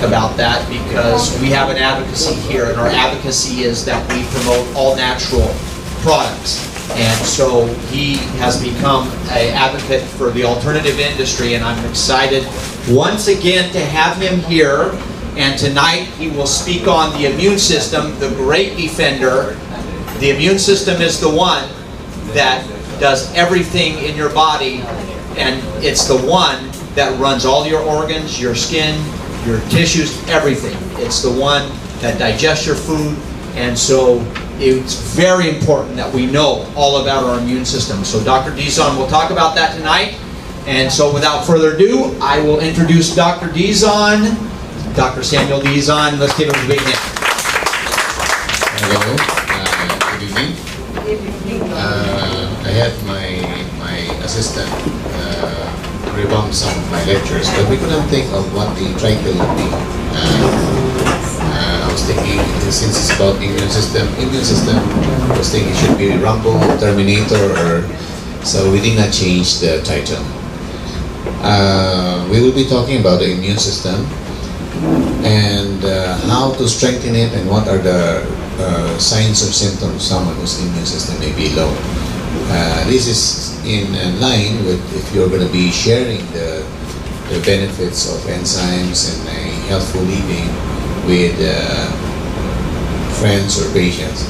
about that because we have an advocacy here, and our advocacy is that we promote all natural products. And so he has become an advocate for the alternative industry, and I'm excited once again to have him here. And tonight he will speak on the immune system, the great defender. The immune system is the one that does everything in your body, and it's the one that runs all your organs, your skin, your tissues, everything. It's the one that digests your food, and so it's very important that we know all about our immune system. So Dr. Dizon will talk about that tonight. And so without further ado, I will introduce Dr. Dizon, Dr. Samuel Dizon. Let's give him a big hand. Hello, good evening. I had my assistant revamp some of my lectures, but we couldn't think of what the title would be. I was thinking, since it's about immune system, I was thinking it should be Rumble, Terminator, or so we did not change the title. We will be talking about the immune system and how to strengthen it, and what are the signs or symptoms of someone whose immune system may be low. This is in line with if you're going to be sharing the benefits of enzymes and a healthful living with friends or patients.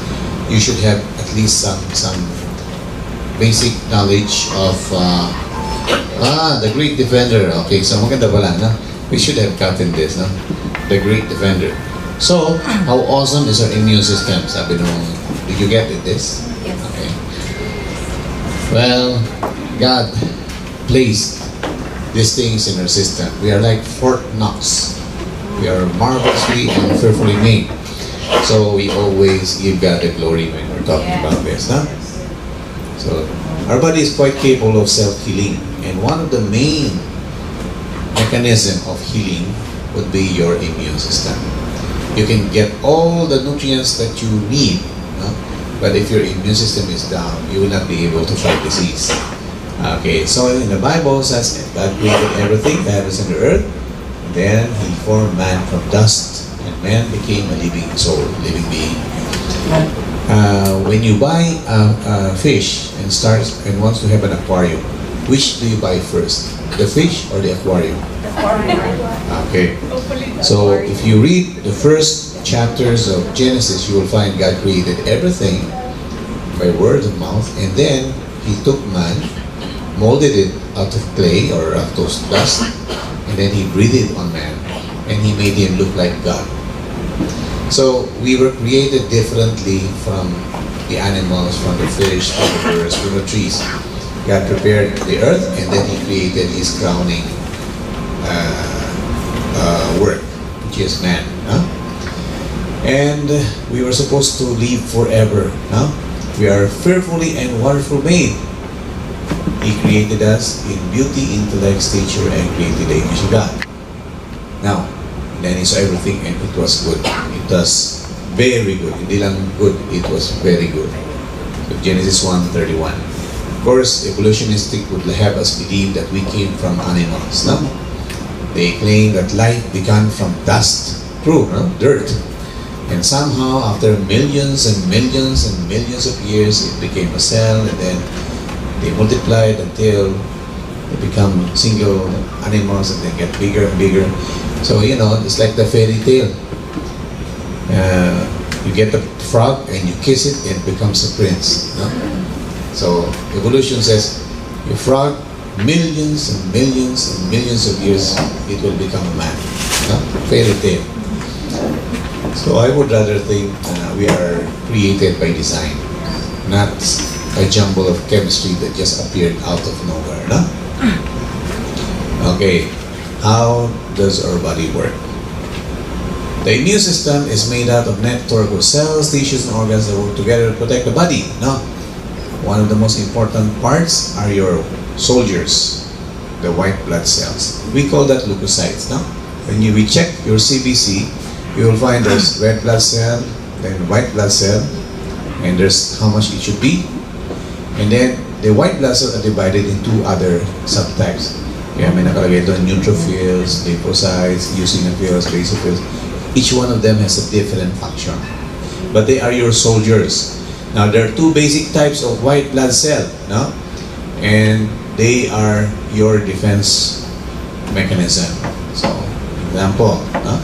You should have at least some basic knowledge of the Great Defender. Okay, so maganda pala, no? We should have gotten this, no? The Great Defender. So, how awesome is our immune system? Sabi nung, did you get it, this? Yes. Okay. Well, God placed these things in our system. We are like Fort Knox. We are marvelously and fearfully made. So we always give God the glory when we're talking about this, no? So, our body is quite capable of self-healing. And one of the main mechanism of healing would be your immune system. You can get all the nutrients that you need, no? But if your immune system is down, you will not be able to fight disease. Okay, so in the Bible says God created everything, the heavens and the earth, and then He formed man from dust, and man became a living soul, living being. When you buy a fish and wants to have an aquarium, which do you buy first? The fish or the aquarium? Okay. So if you read the first chapters of Genesis, you will find God created everything by word of mouth, and then He took man, molded it out of clay or out of dust, and then He breathed it on man, and He made him look like God. So we were created differently from the animals, from the fish, from the birds, from the trees. God prepared the earth, and then He created His crowning work, which is man. Huh? And we were supposed to live forever. Huh? We are fearfully and wonderfully made. He created us in beauty, intellect, stature, and created the image of God. Now, then He saw everything, and it was good. It was very good. Hindi lang good, it was very good. So Genesis 1:31. Of course, evolutionistic would have us believe that we came from animals. No? They claim that life began from dust. True, no? Dirt. And somehow, after millions and millions and millions of years, it became a cell, and then they multiplied until they become single animals, and they get bigger and bigger. So, you know, it's like the fairy tale. You get the frog and you kiss it, and it becomes a prince. No? So, evolution says, you frog, millions and millions and millions of years, it will become a man. No? Fairy tale. So I would rather think we are created by design, not a jumble of chemistry that just appeared out of nowhere. No? Okay, how does our body work? The immune system is made out of network of cells, tissues, and organs that work together to protect the body. No? One of the most important parts are your soldiers, the white blood cells. We call that leukocytes. No? When we check your CBC, you will find there's red blood cell, then white blood cell, and there's how much it should be. And then the white blood cells are divided into other subtypes. Kaya may nakalagay doon neutrophils, lymphocytes, eosinophils, basophils. Each one of them has a different function. But they are your soldiers. Now, there are two basic types of white blood cell, no? And they are your defense mechanism. So, example, no?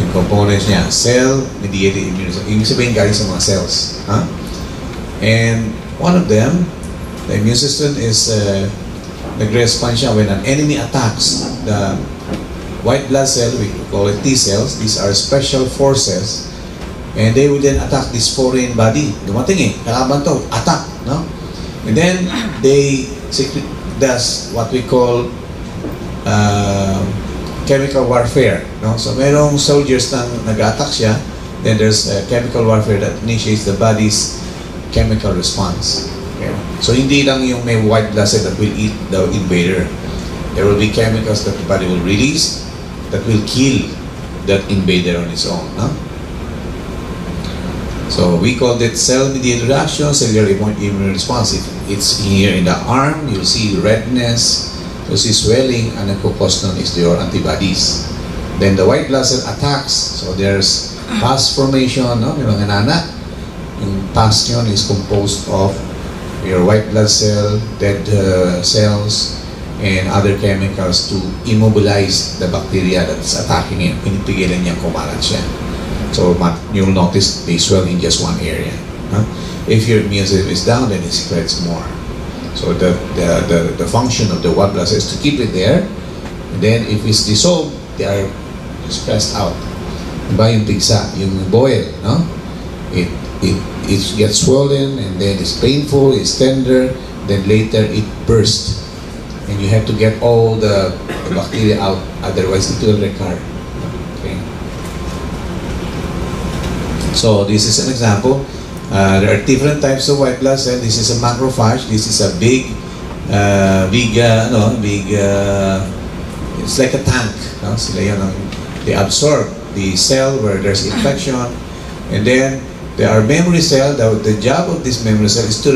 Yung components niya, cell-mediated immunity. Ibig sabihin galing sa mga cells. Huh? And one of them, the immune system is nag-respond siya when an enemy attacks the white blood cell, we call it T cells. These are special forces, and they will then attack this foreign body. Dumating kalaban to, attack, no? And then they does what we call chemical warfare, no? So merong soldiers nang nag-attack siya, then there's chemical warfare that initiates the body's chemical response. Okay? So hindi lang yung may white blood cell that will eat the invader. There will be chemicals that the body will release that will kill that invader on its own. No? So we call it cell-mediated reaction, cellular immune response. If it's here in the arm, you'll see redness, you'll see swelling, and the cause nun is your antibodies. Then the white blood cell attacks. So there's pus formation, no? May mga nana. Yung pus yun is composed of your white blood cell, dead cells, and other chemicals to immobilize the bacteria that's attacking him. Pinipigilan niyang kumalat siya. So you'll notice they swell in just one area. Huh? If your immune system is down, then it spreads more. So the function of the white blood cell is to keep it there. And then if it's dissolved, they are spread out. Diba yung pigsa, yung boil, no? It gets swollen, and then it's painful, it's tender, then later it bursts. And you have to get all the bacteria out, otherwise it will recur. Okay. So this is an example. There are different types of white blood cell. This is a macrophage. This is a big, it's like a tank. No? Sila yun, they absorb the cell where there's infection, and then there are memory cells. The job of this memory cell is to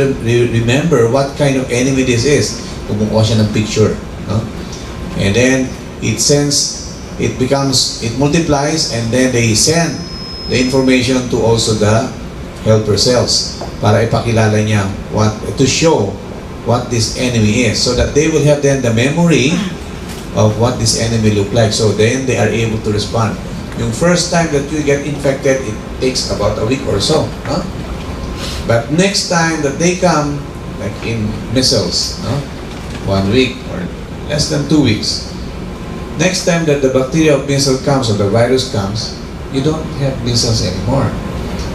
remember what kind of enemy this is. Kumukuha siya ng picture, no? And then it multiplies, and then they send the information to also the helper cells para ipakilala niya to show what this enemy is, so that they will have then the memory of what this enemy look like. So then they are able to respond. Yung first time that you get infected, it takes about a week or so, no? But next time that they come, like in measles, no? 1 week or less than 2 weeks. Next time that the bacteria of measles comes or the virus comes, you don't have measles anymore,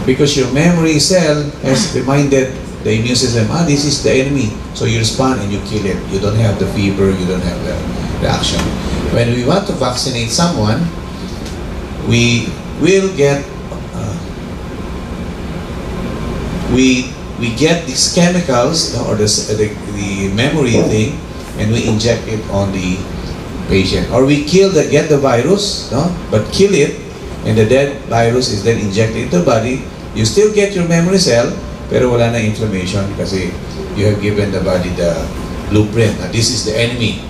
because your memory cell has reminded the immune system, this is the enemy. So you respond and you kill it. You don't have the fever, you don't have the reaction. When we want to vaccinate someone, we will get we get these chemicals, or the memory thing, and we inject it on the patient. Or we get the virus, no? But kill it, and the dead virus is then injected into the body. You still get your memory cell, pero wala na inflammation kasi you have given the body the blueprint. Now, this is the enemy.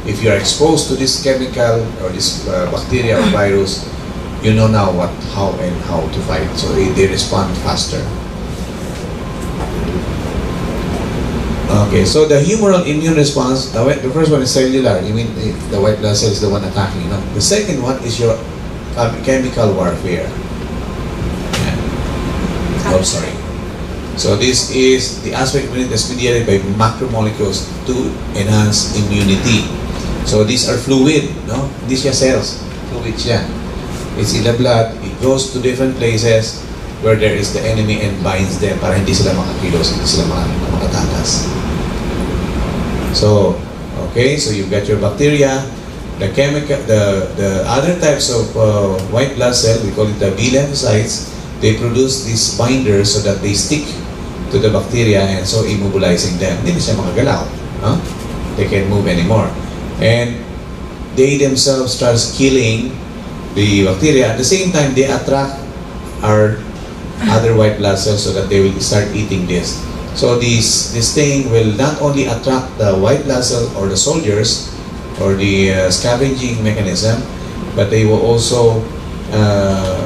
If you are exposed to this chemical or this bacteria or virus, you know now how to fight. So they respond faster. Okay, so the humoral immune response, the first one is cellular. You mean the white blood cell is the one attacking, you know. The second one is your chemical warfare. Yeah. Oh, sorry. So this is the aspect that's mediated by macromolecules to enhance immunity. So these are fluid, no? These are cells, fluid siya. It's in the blood. It goes to different places where there is the enemy and binds them para hindi sila makakilos, hindi sila makatakas. So, okay, so you've got your bacteria, the chemical, the other types of white blood cell, we call it the B lymphocytes. They produce these binders so that they stick to the bacteria and so immobilizing them. Hindi na siya makagalaw. Huh? They can't move anymore. And they themselves start killing the bacteria. At the same time, they attract our other white blood cells so that they will start eating this. So this thing will not only attract the white blood cell or the soldiers, or the scavenging mechanism, but they will also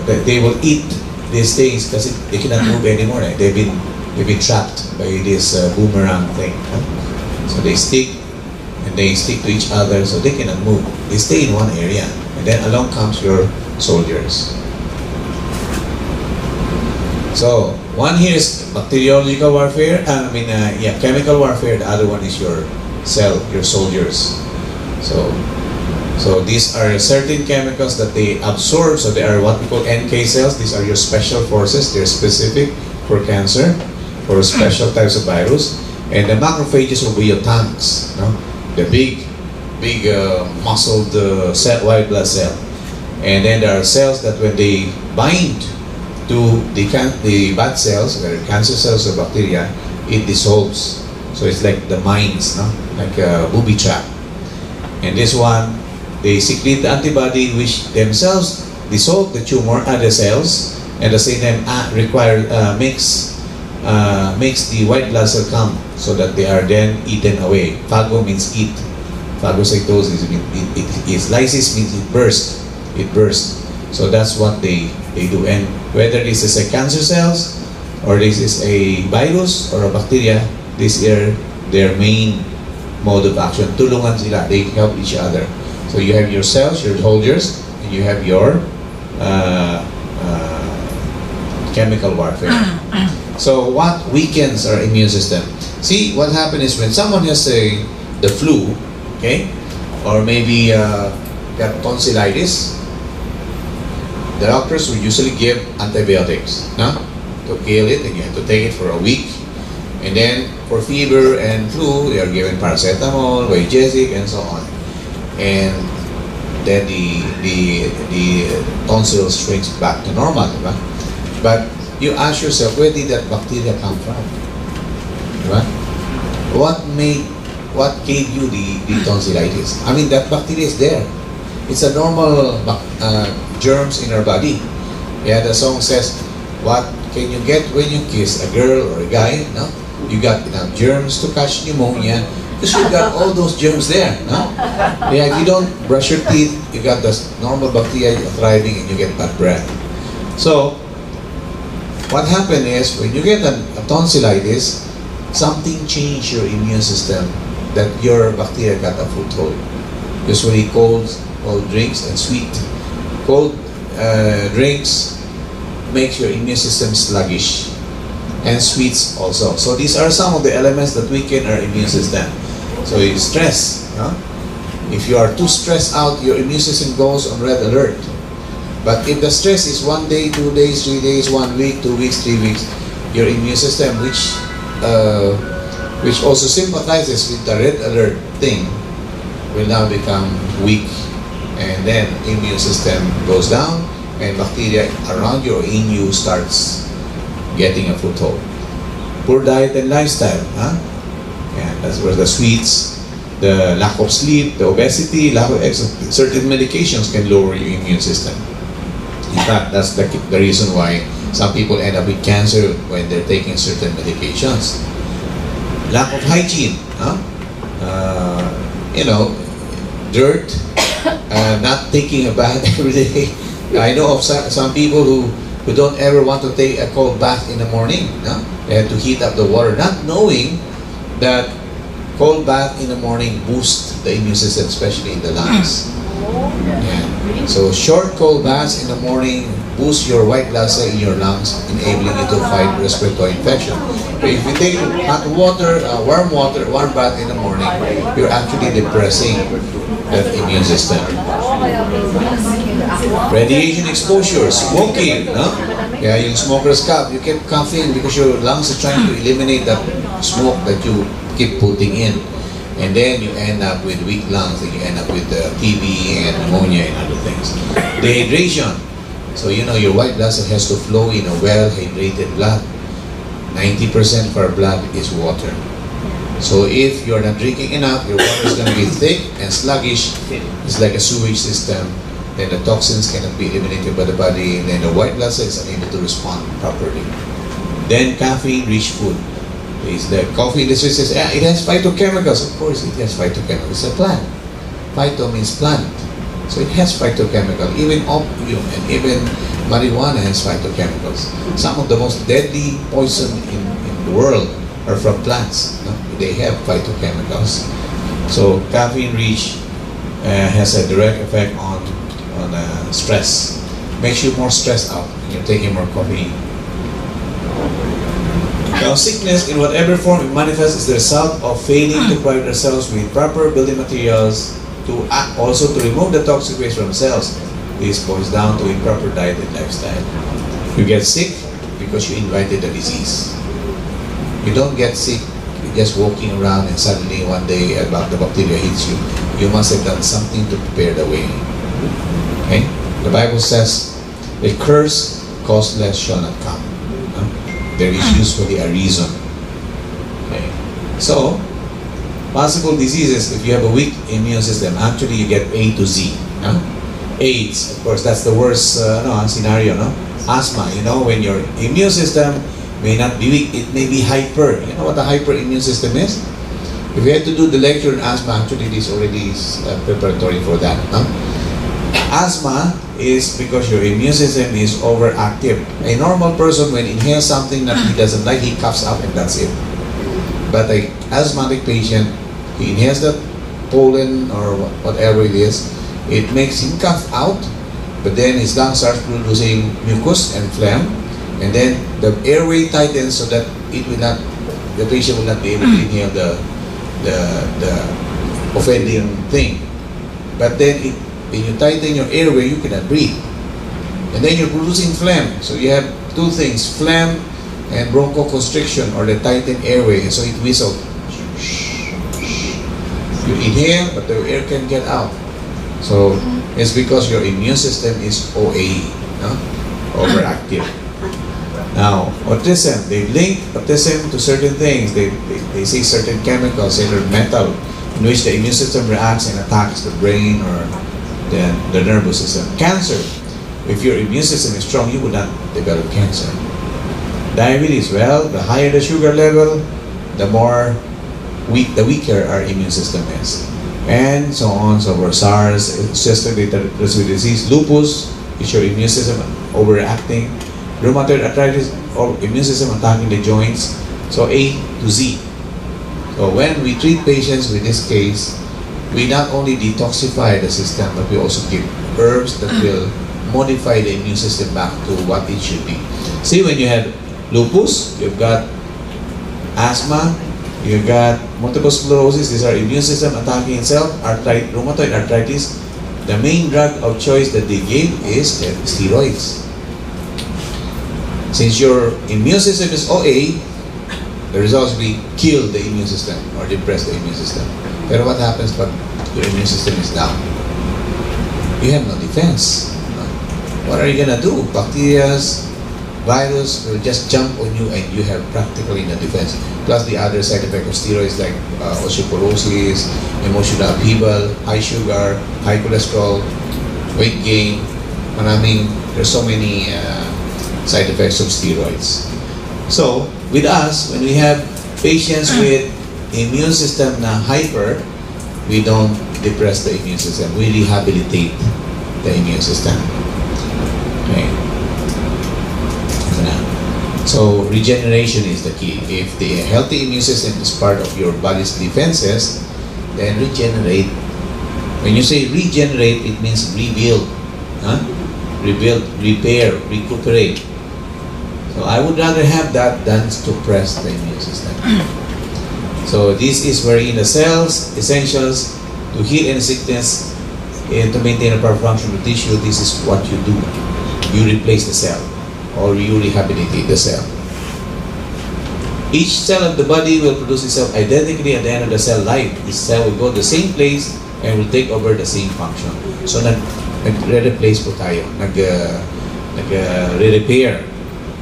they will eat these things because they cannot move anymore. Right? They've been trapped by this boomerang thing. Huh? So they stick to each other, so they cannot move. They stay in one area, and then along comes your soldiers. So one here is bacteriological warfare. Chemical warfare. The other one is your cell, your soldiers. So these are certain chemicals that they absorb. So they are what we call NK cells. These are your special forces. They're specific for cancer, for special types of virus. And the macrophages will be your tanks. No? The big muscled white blood cell. And then there are cells that when they bind to the bad cells, whether cancer cells or bacteria, it dissolves. So it's like the mines, no? Like a booby trap. And this one, they secrete the antibody which themselves dissolve the tumor at the cells, and at the same time makes the white blood cell come, so that they are then eaten away. Phago means eat. Phagocytosis means lysis means it burst. It bursts. So that's what they do. And whether this is a cancer cells or this is a virus or a bacteria, this is their main mode of action. Tulungan sila. They help each other. So you have your cells, your soldiers, and you have your chemical warfare. So what weakens our immune system? See, what happens is when someone has the flu, okay, or maybe got tonsillitis, the doctors will usually give antibiotics, no? To kill it, and you have to take it for a week. And then for fever and flu, they are given paracetamol, Vigesic, and so on. And then the tonsil shrinks back to normal, diba? But you ask yourself, where did that bacteria come from? Diba? What gave you the tonsillitis? I mean, that bacteria is there. It's a normal germs in our body. Yeah, the song says, what can you get when you kiss a girl or a guy? No? You got enough germs to catch pneumonia because you got all those germs there. No? Yeah, if you don't brush your teeth, you got the normal bacteria thriving and you get bad breath. So, what happened is when you get a tonsillitis, something changed your immune system that your bacteria got a foothold. Usually cold drinks and sweet. Cold drinks makes your immune system sluggish, and sweets also. So these are some of the elements that weaken our immune system. So stress. Huh? If you are too stressed out, your immune system goes on red alert. But if the stress is 1 day, 2 days, 3 days, 1 week, 2 weeks, 3 weeks, your immune system, which also sympathizes with the red alert thing, will now become weak, and then immune system goes down, and bacteria around you or in you starts getting a foothold. Poor diet and lifestyle, huh? Yeah, that's where the sweets, the lack of sleep, the obesity, lack of exercise, certain medications can lower your immune system. In fact, that's the reason why some people end up with cancer when they're taking certain medications. Lack of hygiene, huh? Dirt, not taking a bath every day. I know of some people who don't ever want to take a cold bath in the morning. No? They have to heat up the water, not knowing that cold bath in the morning boosts the immune system, especially in the lungs. Yeah. So short cold baths in the morning boost your white blood cell in your lungs, enabling you to fight respiratory infection. But if you take hot water, warm bath in the morning, you're actually depressing that immune system. Radiation exposure, smoking, no? Yeah, yung smoker's cough, you keep coughing because your lungs are trying to eliminate that smoke that you keep putting in. And then you end up with weak lungs, and you end up with TB and pneumonia and other things. Dehydration. So your white blood cell has to flow in a well-hydrated blood. 90% of our blood is water. So if you're not drinking enough, your water is going to be thick and sluggish. It's like a sewage system. Then the toxins cannot be eliminated by the body, and then the white blood cell is unable to respond properly. Then caffeine-rich food. Is the coffee industry says, yeah, it has phytochemicals. Of course, it has phytochemicals. It's a plant. Phyto means plant. So it has phytochemical. Even opium and even marijuana has phytochemicals. Some of the most deadly poison in the world are from plants. No? They have phytochemicals. So caffeine rich has a direct effect on stress. Makes you more stressed out when you're taking more caffeine. Now, sickness in whatever form it manifests is the result of failing to provide ourselves with proper building materials also to remove the toxic waste from cells. This boils down to improper diet and lifestyle. You get sick because you invited the disease. You don't get sick just walking around and suddenly one day the bacteria hits you. You must have done something to prepare the way. Okay? The Bible says, "A curse causeless shall not come." There is usually a reason. Okay? So, possible diseases, if you have a weak immune system, actually you get A to Z. AIDS, of course, that's the worst scenario. No? Asthma, when your immune system may not be weak, it may be hyper. You know what a hyper immune system is? If you had to do the lecture on asthma, actually this already is preparatory for that. No? Asthma is because your immune system is overactive. A normal person, when inhales something that he doesn't like, he coughs up and that's it. But an asthmatic patient, he inhales that pollen or whatever it is, it makes him cough out, but then his lungs start producing mucus and phlegm, and then the airway tightens so that the patient will not be able to inhale the offending thing. But then when you tighten your airway, you cannot breathe. And then you're producing phlegm. So you have two things, phlegm and bronchoconstriction, or the tightened airway. So it whistles. You inhale, but the air can get out. So it's because your immune system is OA, overactive. Now, autism, they link autism to certain things. They say certain chemicals, certain metal, in which the immune system reacts and attacks the brain or the nervous system. Cancer, if your immune system is strong, you will not develop cancer. Diabetes, well, the higher the sugar level, the weaker our immune system is. And so on, so forth. SARS, cystic respiratory disease, lupus, is your immune system overreacting. Rheumatoid arthritis, or immune system attacking the joints. So A to Z. So when we treat patients with this case, we not only detoxify the system, but we also give herbs that will modify the immune system back to what it should be. See, when you have lupus, you've got asthma, you've got multiple sclerosis, these are immune system attacking itself, rheumatoid arthritis, the main drug of choice that they gave is steroids. Since your immune system is OA, the results will be kill the immune system or depress the immune system. But what happens when your immune system is down? You have no defense. What are you gonna do? Bacteria, virus will just jump on you and you have practically no defense. Plus the other side effect of steroids like osteoporosis, emotional upheaval, high sugar, high cholesterol, weight gain. There's so many side effects of steroids. So with us, when we have patients with immune system na hyper, we don't depress the immune system. We rehabilitate the immune system. Okay. So regeneration is the key. If the healthy immune system is part of your body's defenses, then regenerate. When you say regenerate, it means rebuild. Rebuild, repair, recuperate. So I would rather have that than suppress the immune system. So this is wherein the cells, essentials to heal any sickness and to maintain a proper function of the tissue, this is what you do. You replace the cell or you rehabilitate the cell. Each cell of the body will produce itself identically at the end of the cell life. This cell will go to the same place and will take over the same function. So nag-replace po tayo, nag-repair.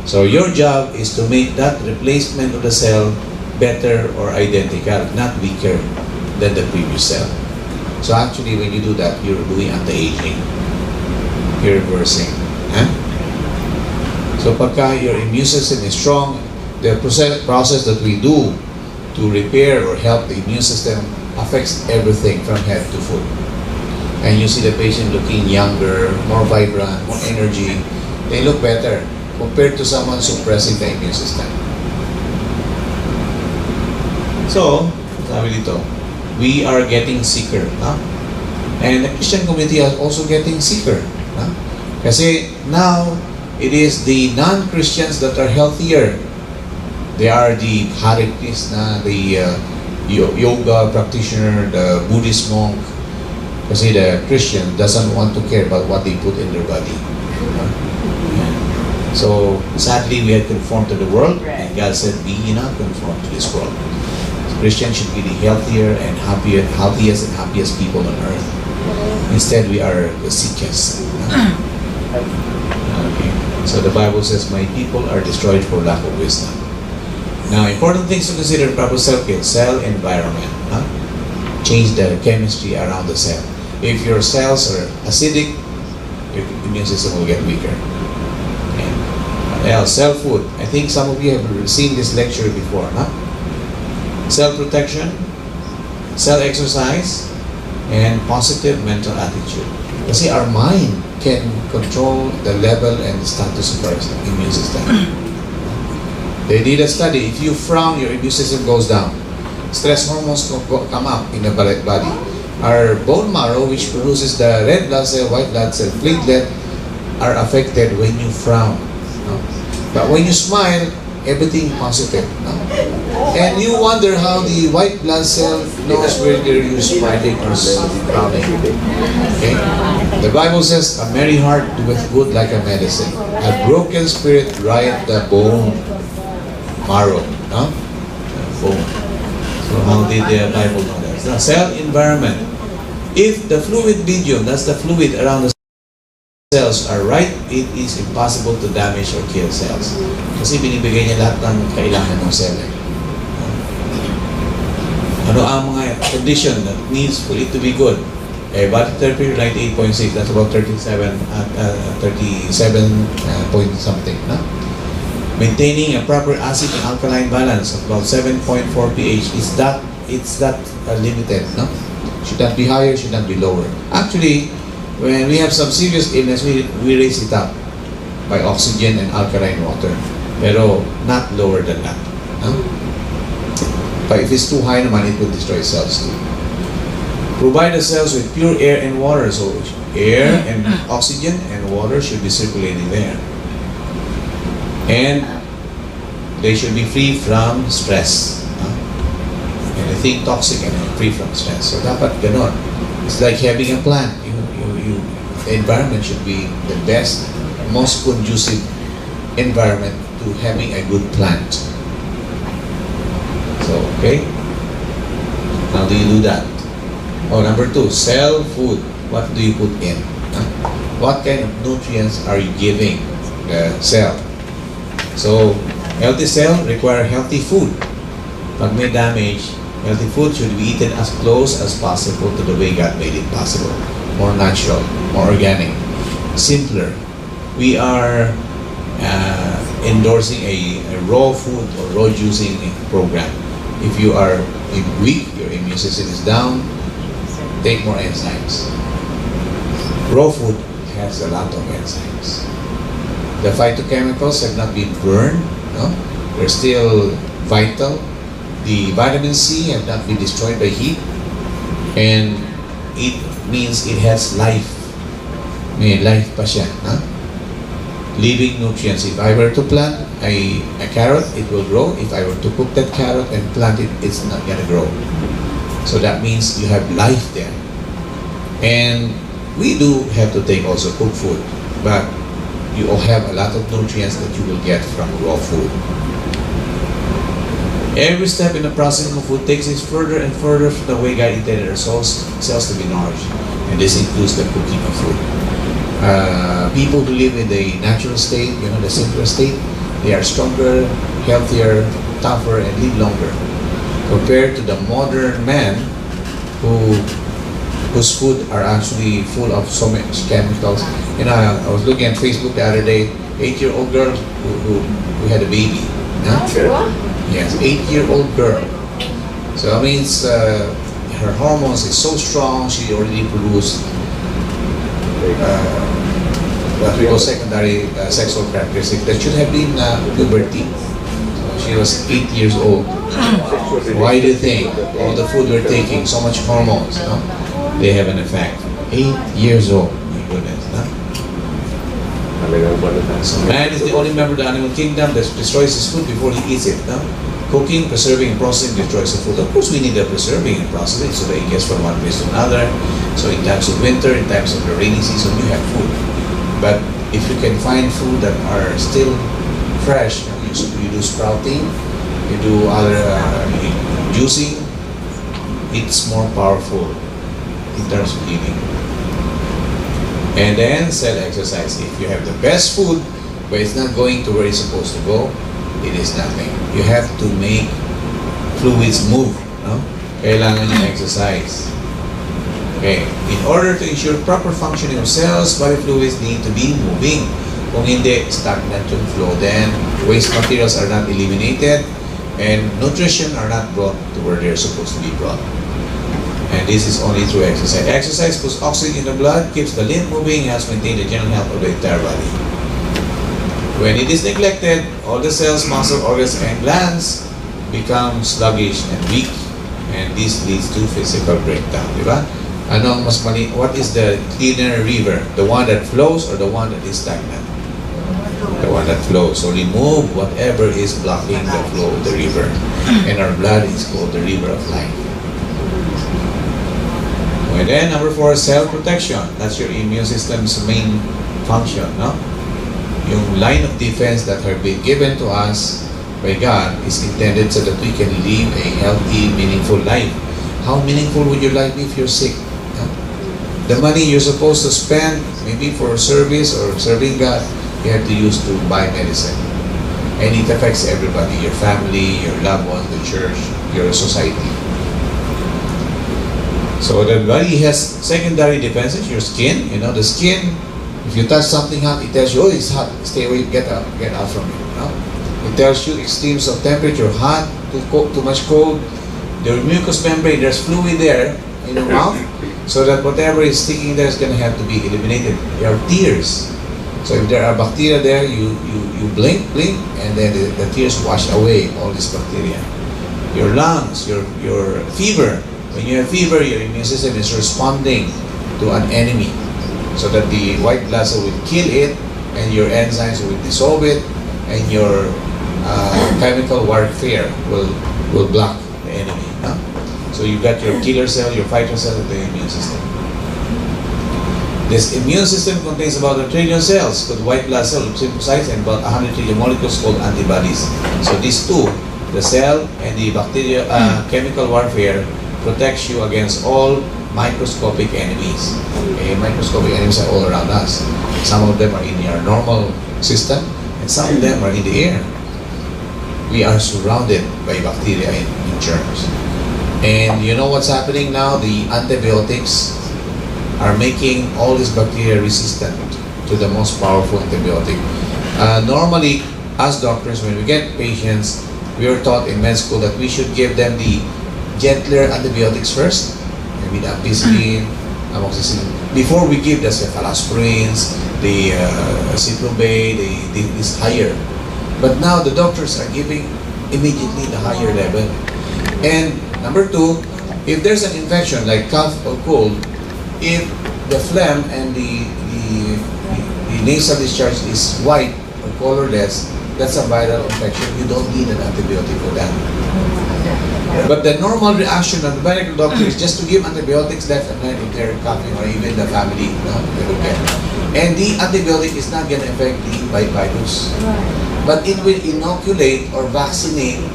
So your job is to make that replacement of the cell better or identical, not weaker than the previous cell. So actually when you do that, you're doing anti-aging. You're reversing. So pagka your immune system is strong, the process that we do to repair or help the immune system affects everything from head to foot. and you see the patient looking younger, more vibrant, more energy, they look better compared to someone suppressing the immune system. So, sabi dito, we are getting sicker. No? And the Christian community is also getting sicker. No? Kasi now, it is the non-Christians that are healthier. They are the Hare Krishna, the yoga practitioner, the Buddhist monk. Kasi the Christian doesn't want to care about what they put in their body. So, sadly, we had conformed to the world, and God said, be not conformed to this world. Christians should be the healthier and healthiest and happiest people on earth. Instead, we are the sickest. Okay. So the Bible says, my people are destroyed for lack of wisdom. Now, important things to consider in proper cell care: cell environment. Change the chemistry around the cell. If your cells are acidic, your immune system will get weaker. Okay. Cell food. I think some of you have seen this lecture before. Cell protection, cell exercise, and positive mental attitude. Kasi our mind can control the level and the status of our immune system. They did a study. If you frown, your immune system goes down. Stress hormones come up in the body. Our bone marrow, which produces the red blood cell, white blood cell, platelet, are affected when you frown. No? But when you smile, everything positive. No? And you wonder how the white blood cell knows whether you're smiling or frowning. Okay? The Bible says, a merry heart doeth good like a medicine. A broken spirit drieth the bone marrow. No? Bone. So how did the Bible know that? The cell environment. If the fluid medium, that's the fluid around the cells, are right, it is impossible to damage or kill cells. Kasi binibigay niya lahat ng kailangan ng cell. Ano ang mga condition that needs for it to be good? Body temperature 98.6, that's about 37 point something. No? Maintaining a proper acid and alkaline balance of about 7.4 pH, it's that limited. No? Should not be higher, should not be lower. Actually, when we have some serious illness, we raise it up by oxygen and alkaline water. Pero not lower than that. No? But if it's too high naman, it will destroy cells too. Provide the cells with pure air and water. So air and oxygen and water should be circulating there. And they should be free from stress. Anything toxic and free from stress. So dapat ganon. It's like having a plant. The environment should be the best, most conducive environment to having a good plant. So, okay? How do you do that? Number 2, cell food. What do you put in? What kind of nutrients are you giving the cell? So, healthy cell require healthy food. Pag may damage, healthy food should be eaten as close as possible to the way God made it possible. More natural, more organic, simpler. We are endorsing a raw food or raw juicing program. If you are weak, your immune system is down, take more enzymes. Raw food has a lot of enzymes. The phytochemicals have not been burned, no? They're still vital. The vitamin C have not been destroyed by heat, and it means it has life. May life pa siya. Living nutrients. If I were to plant a carrot, it will grow. If I were to cook that carrot and plant it, it's not going to grow. So that means you have life there. And we do have to take also cooked food, but you all have a lot of nutrients that you will get from raw food. Every step in the processing of food takes us further and further from the way God intended our cells to be nourished. And this includes the cooking of food. People who live in the natural state, the simpler state, they are stronger, healthier, tougher, and live longer. Compared to the modern man whose food are actually full of so many chemicals. I was looking at Facebook the other day, 8-year-old girl who had a baby. Yes, 8-year-old girl. So that means her hormones is so strong, she already produced what we call secondary sexual characteristic that should have been puberty. She was 8 years old. Why do you think all the food we're taking, so much hormones, no? They have an effect. 8 years old, my goodness. No? So man is the only member of the animal kingdom that destroys his food before he eats it. No? Cooking, preserving, and processing destroys the food. Of course, we need the preserving and processing so that it gets from one place to another. So in times of winter, in times of the rainy season, you have food. But if you can find food that are still fresh, you do sprouting, you do other juicing, it's more powerful in terms of healing. And then cell exercise. If you have the best food, but it's not going to where it's supposed to go, it is nothing. You have to make fluids move. No? Kailangan yung exercise. Okay. In order to ensure proper functioning of cells, body fluids need to be moving. Kung hindi, stagnant yung flow, then waste materials are not eliminated and nutrition are not brought to where they're supposed to be brought. And this is only through exercise. Exercise puts oxygen in the blood, keeps the lymph moving, helps maintain the general health of the entire body. When it is neglected, all the cells, muscle, organs, and glands become sluggish and weak, and this leads to physical breakdown. Diba? Ano ang mas mali? What is the cleaner river? The one that flows or the one that is stagnant? The one that flows. So remove whatever is blocking the flow of the river. And our blood is called the river of life. And then number 4, cell protection. That's your immune system's main function. No? Yung line of defense that have been given to us by God is intended so that we can live a healthy, meaningful life. How meaningful would your life be if you're sick? No? The money you're supposed to spend maybe for service or serving God, you have to use to buy medicine. And it affects everybody, your family, your loved ones, the church, your society. So the body has secondary defenses, your skin. You know, the skin, if you touch something hot, it tells you, oh, it's hot, stay away, get out from it. No? It tells you extremes of temperature, hot, too much cold. The mucous membrane, there's fluid there in your mouth, so that whatever is sticking there is going to have to be eliminated. There are tears. So if there are bacteria there, you blink, and then the tears wash away all this bacteria. Your lungs, your fever. When you have fever, your immune system is responding to an enemy, so that the white blood cell will kill it, and your enzymes will dissolve it, and your chemical warfare will block the enemy. No? So you got your killer cell, your fighter cell, and the immune system. This immune system contains about 1 trillion cells called white blood cell, lymphocytes, and about 100 trillion molecules called antibodies. So these two, the cell and the bacteria chemical warfare, protects you against all microscopic enemies. Okay, microscopic enemies are all around us. Some of them are in your normal system, and some of them are in the air. We are surrounded by bacteria and germs. And you know what's happening now? The antibiotics are making all these bacteria resistant to the most powerful antibiotic. Normally, as doctors, when we get patients, we are taught in med school that we should give them the gentler antibiotics first, maybe the ampicillin, amoxicillin, before we give the cephalosporins, the citrobate, this higher. But now the doctors are giving immediately the higher level. And number 2, if there's an infection like cough or cold, if the phlegm and the nasal discharge is white or colorless, that's a viral infection. You don't need an antibiotic for that. But the normal reaction of the medical doctor is just to give antibiotics left and right if they're coughing, or even the family, they will get. And the antibiotic is not going to affect the virus. But it will inoculate or vaccinate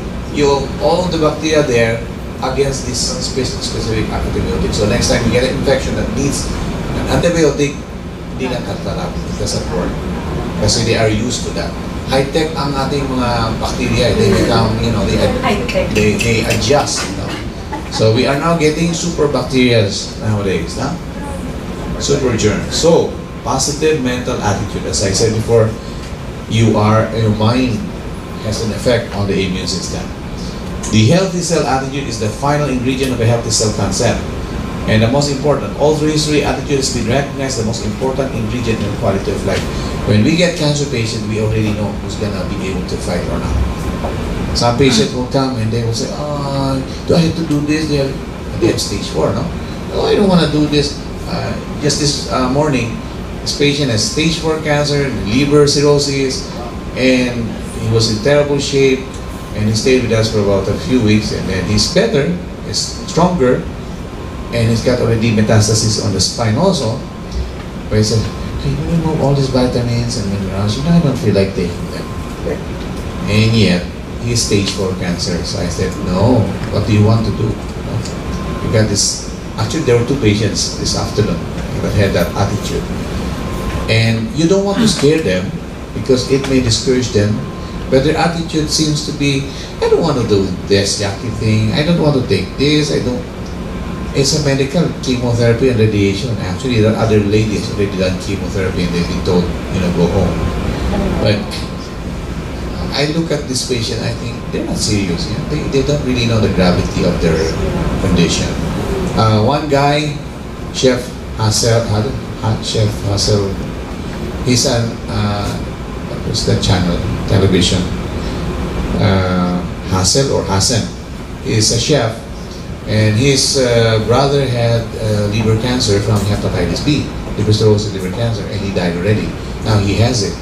all the bacteria there against this specific antibiotic. So next time you get an infection that needs an antibiotic, hindi na tatarap. It doesn't work. Kasi they are used to that. High-tech ang ating mga bacteria. They become, they adjust. So we are now getting super bacteria nowadays. Super germs. So, positive mental attitude. As I said before, your mind has an effect on the immune system. The healthy cell attitude is the final ingredient of a healthy cell concept. And the most important, all through history, attitude has been recognized the most important ingredient in quality of life. When we get cancer patients, we already know who's gonna be able to fight or not. Some patients will come and they will say, "Oh, do I have to do this?" They have stage 4, no? "Oh, I don't want to do this." Just this morning, this patient has stage 4 cancer, liver cirrhosis, and he was in terrible shape, and he stayed with us for about a few weeks, and then he's better, he's stronger, and he's got already metastasis on the spine also. But he said, "Can you remove all these vitamins and minerals? I don't feel like taking them." And yet, he's stage 4 cancer. So I said, "No, what do you want to do? You got this." Actually, there were 2 patients this afternoon that had that attitude. And you don't want to scare them because it may discourage them. But their attitude seems to be, "I don't want to do this yucky thing. I don't want to take this. I don't." It's a medical chemotherapy and radiation. Actually, there are other ladies already done chemotherapy and they've been told, go home. But I look at this patient, I think they're not serious. They don't really know the gravity of their condition. One guy, Chef Hassel, he's on, what was that channel, television? Hassel or Hassan. He's a chef, and his brother had liver cancer from hepatitis B, liver cirrhosis, liver cancer, and he died already. Now he has it.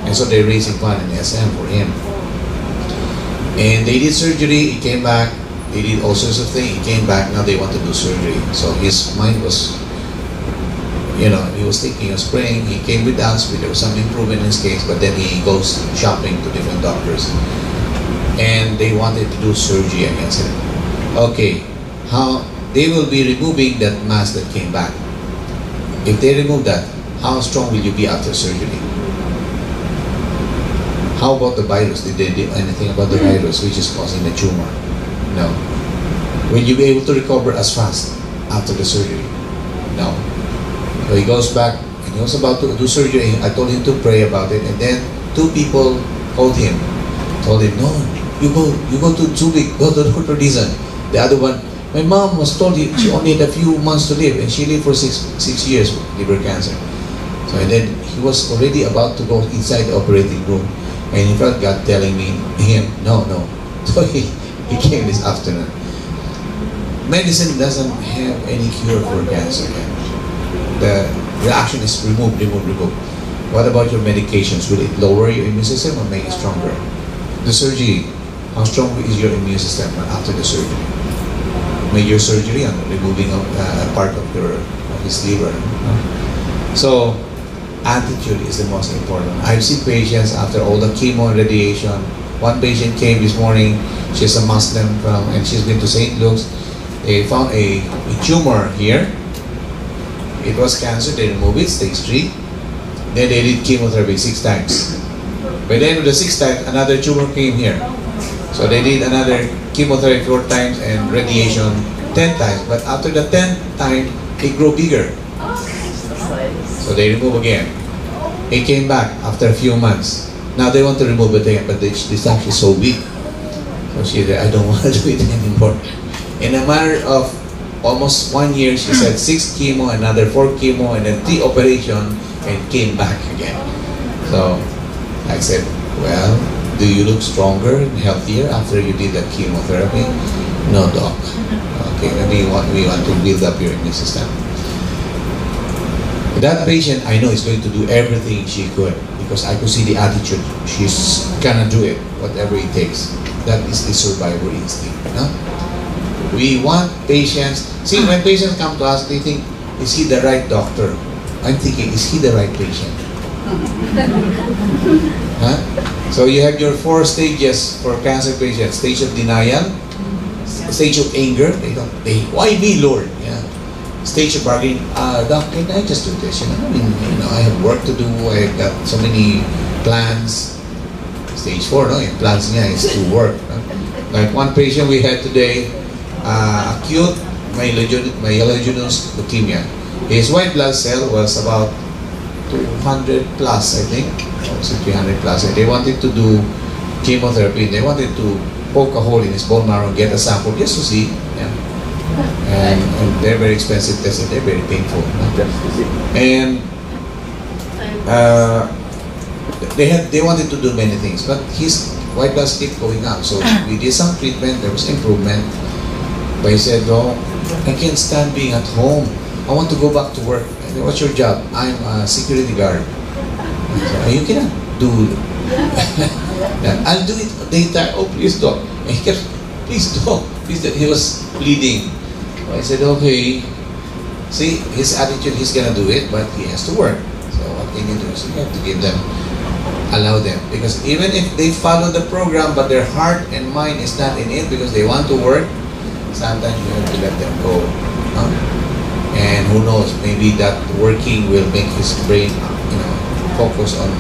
And so they're raising fund in SM for him. And they did surgery, he came back, they did all sorts of things, he came back, now they want to do surgery. So his mind was, he was thinking of spraying, he came with us, there was some improvement in his case, but then he goes shopping to different doctors. And they wanted to do surgery against him. Okay, how they will be removing that mass that came back. If they remove that, how strong will you be after surgery? How about the virus? Did they do anything about the virus which is causing the tumor? No. Will you be able to recover as fast after the surgery? No. So he goes back and he was about to do surgery. I told him to pray about it, and then 2 people told him, "No, you go to Zubik, go to Dr. Dizon." The other one, "My mom was told she only had a few months to live, and she lived for six years with liver cancer." So and then he was already about to go inside the operating room, and he felt God telling him, no. So he came this afternoon. Medicine doesn't have any cure for cancer. The reaction is remove. What about your medications? Will it lower your immune system or make it stronger? The surgery, how strong is your immune system after the surgery? Major surgery on removing a part of his liver. So attitude is the most important. I've seen patients after all the chemo and radiation. One patient came this morning, she's a Muslim and she's been to St. Luke's. They found a tumor here. It was cancer, they removed it, stage 3. Then they did chemotherapy 6 times. By the end of the 6th time, another tumor came here. So they did another chemotherapy 4 times and radiation 10 times. But after the 10th time, it grew bigger. So they remove again. It came back after a few months. Now they want to remove it again, but this actually so weak. So she said, "I don't want to do it anymore." In a matter of almost 1 year, she said 6 chemo, another 4 chemo, and then 3 operation, and came back again. So I said, "Well, do you look stronger and healthier after you did the chemotherapy?" "No, doc." "Okay, we want to build up your immune system." That patient, I know, is going to do everything she could because I could see the attitude. She's gonna do it, whatever it takes. That is the survivor instinct. No? We want patients. See, when patients come to us, they think, "Is he the right doctor?" I'm thinking, "Is he the right patient?" Huh? So you have your 4 stages for cancer patients: stage of denial, stage of anger. Why me, Lord? Yeah. Stage of bargaining. "Doc, can I just do this? I have work to do. I got so many plans." Stage 4, no? Yung plans niya is to work. No? Like one patient we had today, acute myelogenous leukemia. His white blood cell was about 200 plus, I think. Or 300 plus. And they wanted to do chemotherapy. They wanted to poke a hole in his bone marrow and get a sample just to see. Yeah. And they're very expensive tests and they're very painful. And they wanted to do many things, but his white blood kept going up. So we did some treatment, there was improvement. But he said, "No, I can't stand being at home. I want to go back to work." I said, "What's your job?" "I'm a security guard." I said, "You cannot do that." "I'll do it daytime." "Oh, please don't." And he kept, "Please don't. Please don't." He was pleading. I said, "Okay." See, his attitude, he's gonna do it, but he has to work. So what can you do? So you have to give them, allow them. Because even if they follow the program, but their heart and mind is not in it because they want to work, sometimes you have to let them go. And who knows, maybe that working will make his brain, focus on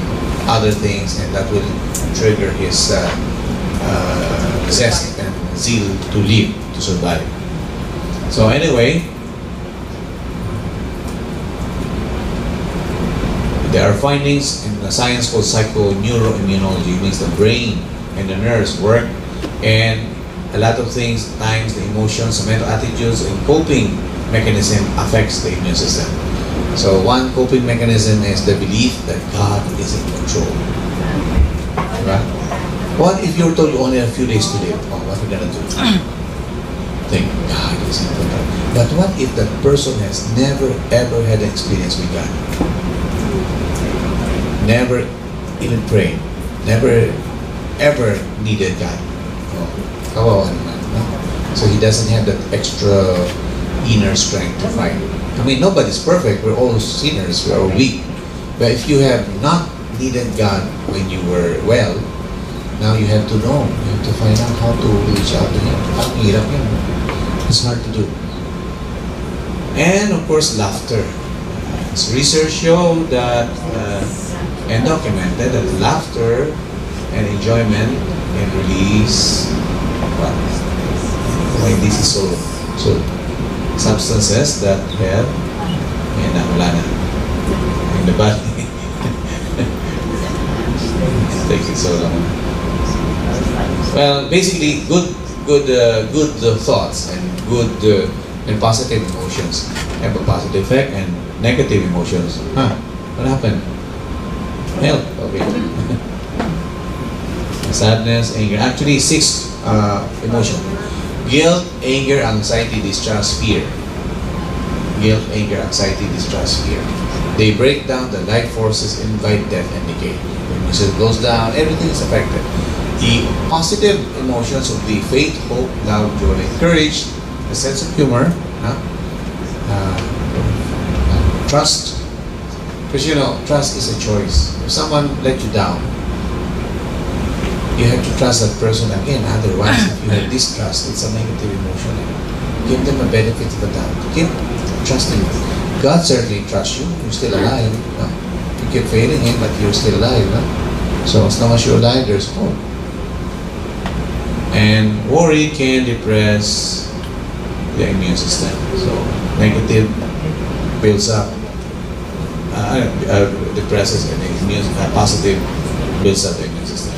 other things, and that will trigger his zest and zeal to live, to survive. So anyway, there are findings in the science called psychoneuroimmunology. It means the brain and the nerves work, and a lot of things, times the emotions, the mental attitudes, and coping mechanism affects the immune system. So one coping mechanism is the belief that God is in control. Right? What if you're told you only have a few days to live? Oh, what are you gonna do? Think God is in control. But what if that person has never ever had an experience with God? Never even prayed, never ever needed God. Oh, kawawa naman, no? So he doesn't have that extra inner strength to fight. I mean, nobody's perfect. We're all sinners. We're all weak. But if you have not needed God when you were well, now you have to know. You have to find out how to reach out to Him. Ang hirap yun. It's hard to do. And of course, laughter. So research showed that and documented that laughter and enjoyment can release what? Why this is so substances that have wala na in the body. It takes it so long. Well, basically, good thoughts and good and positive emotions have a positive effect, and negative emotions. What happened? Help. Okay. Sadness, anger. Actually, 6 emotions. Guilt, anger, anxiety, distrust, fear. Guilt, anger, anxiety, distrust, fear. They break down the life forces, invite death and decay. When music goes down, everything is affected. The positive emotions would be faith, hope, love, joy, courage, a sense of humor, trust. Because trust is a choice. If someone let you down, you have to trust that person again. Otherwise, if you have distrust, it's a negative emotion. Give them a benefit of the doubt. Keep trusting. God certainly trusts you. You're still alive. No? You keep failing Him, but you're still alive. No? So as long as you're alive, there's hope. And worry can depress the immune system. So negative builds up, depresses, and positive builds up the immune system.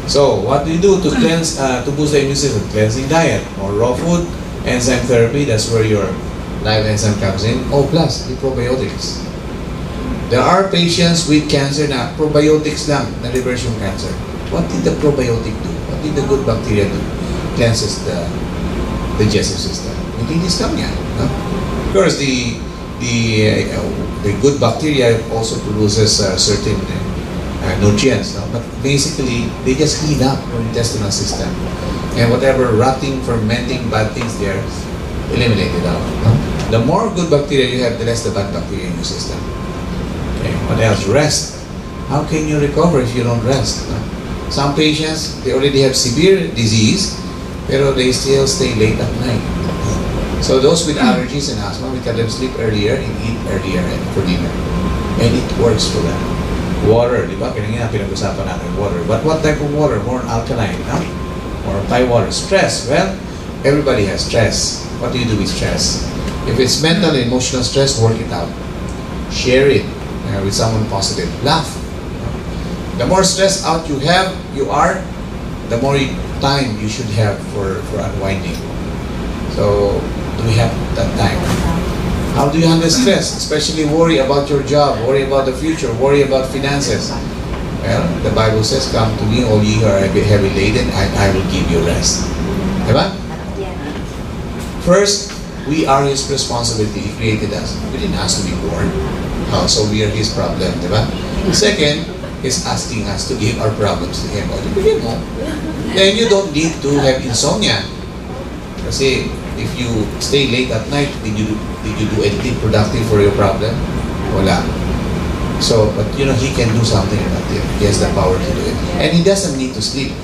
So, what do you do to cleanse, to boost the immune system? Cleansing diet, more raw food, enzyme therapy. That's where your live enzyme comes in. Oh, plus the probiotics. There are patients with cancer na probiotics lang na reverse yung cancer. What did the probiotic do? What did the good bacteria do? Cleanses the digestive system. Malinis lang yan. No? Of course, the good bacteria also produces certain nutrients, no? But basically they just clean up your intestinal system, and whatever rotting, fermenting, bad things there, eliminated out. No? The more good bacteria you have, the less the bad bacteria in your system. Okay. What else? Rest. How can you recover if you don't rest? No? Some patients, they already have severe disease, pero they still stay late at night. So those with allergies and asthma, we tell them sleep earlier and eat earlier for dinner, and it works for them. Water, di ba? Kanina pinag-usapan natin water. But what type of water? More alkaline, no? Or Thai water. Stress. Well, everybody has stress. What do you do with stress? If it's mental and emotional stress, work it out. Share it with someone positive. Laugh. The more stress out you are, the more time you should have for unwinding. So Do we have that time? How do you handle stress? Especially worry about your job, worry about the future, worry about finances. Well, the Bible says, come to me, all ye who are heavy laden, and I will give you rest. Diba? First, we are His responsibility. He created us. We didn't ask to be born. So we are His problem. Diba? Second, He's asking us to give our problems to Him. O, bigyan mo. Then you don't need to have insomnia. Kasi, if you stay late at night, did you do anything productive for your problem? Wala. So, but you know, He can do something about it. He has the power to do it. And He doesn't need to sleep.